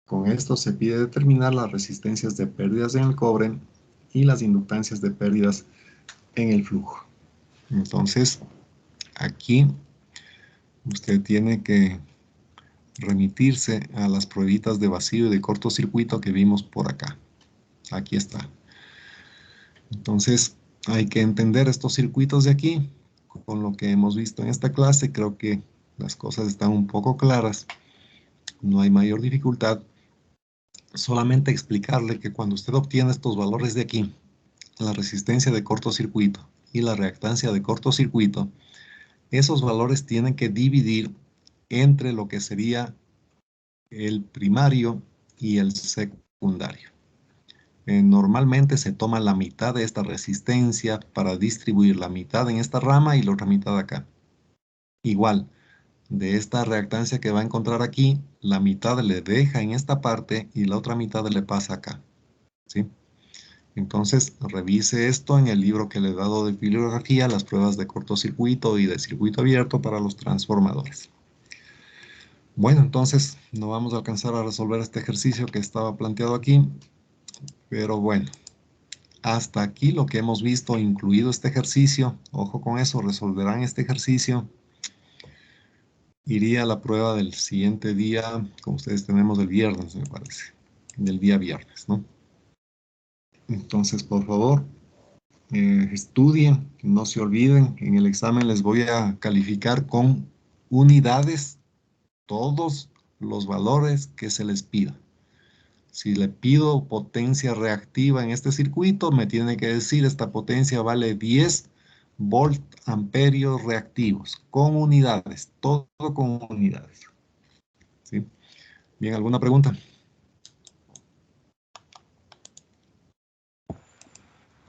Con esto se pide determinar las resistencias de pérdidas en el cobre y las inductancias de pérdidas en el flujo. Entonces, aquí usted tiene que remitirse a las pruebitas de vacío y de cortocircuito que vimos por acá. Aquí está. Entonces, hay que entender estos circuitos de aquí. Con lo que hemos visto en esta clase, creo que las cosas están un poco claras. No hay mayor dificultad. Solamente explicarle que cuando usted obtiene estos valores de aquí, la resistencia de cortocircuito y la reactancia de cortocircuito, esos valores tienen que dividir entre lo que sería el primario y el secundario. Normalmente se toma la mitad de esta resistencia para distribuir la mitad en esta rama y la otra mitad acá. Igual, de esta reactancia que va a encontrar aquí, la mitad le deja en esta parte y la otra mitad le pasa acá. ¿Sí? Entonces, revise esto en el libro que le he dado de bibliografía, las pruebas de cortocircuito y de circuito abierto para los transformadores. Bueno, entonces no vamos a alcanzar a resolver este ejercicio que estaba planteado aquí, pero bueno, hasta aquí lo que hemos visto, incluido este ejercicio. Ojo con eso, resolverán este ejercicio. Iría a la prueba del siguiente día, como ustedes tenemos el viernes, me parece, del día viernes, ¿no? Entonces, por favor, estudien, no se olviden, en el examen les voy a calificar con unidades todos los valores que se les pida. Si le pido potencia reactiva en este circuito, me tiene que decir esta potencia vale 10 volt amperios reactivos, con unidades, todo con unidades. ¿Sí? Bien, ¿alguna pregunta?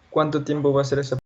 ¿Cuánto tiempo va a ser esa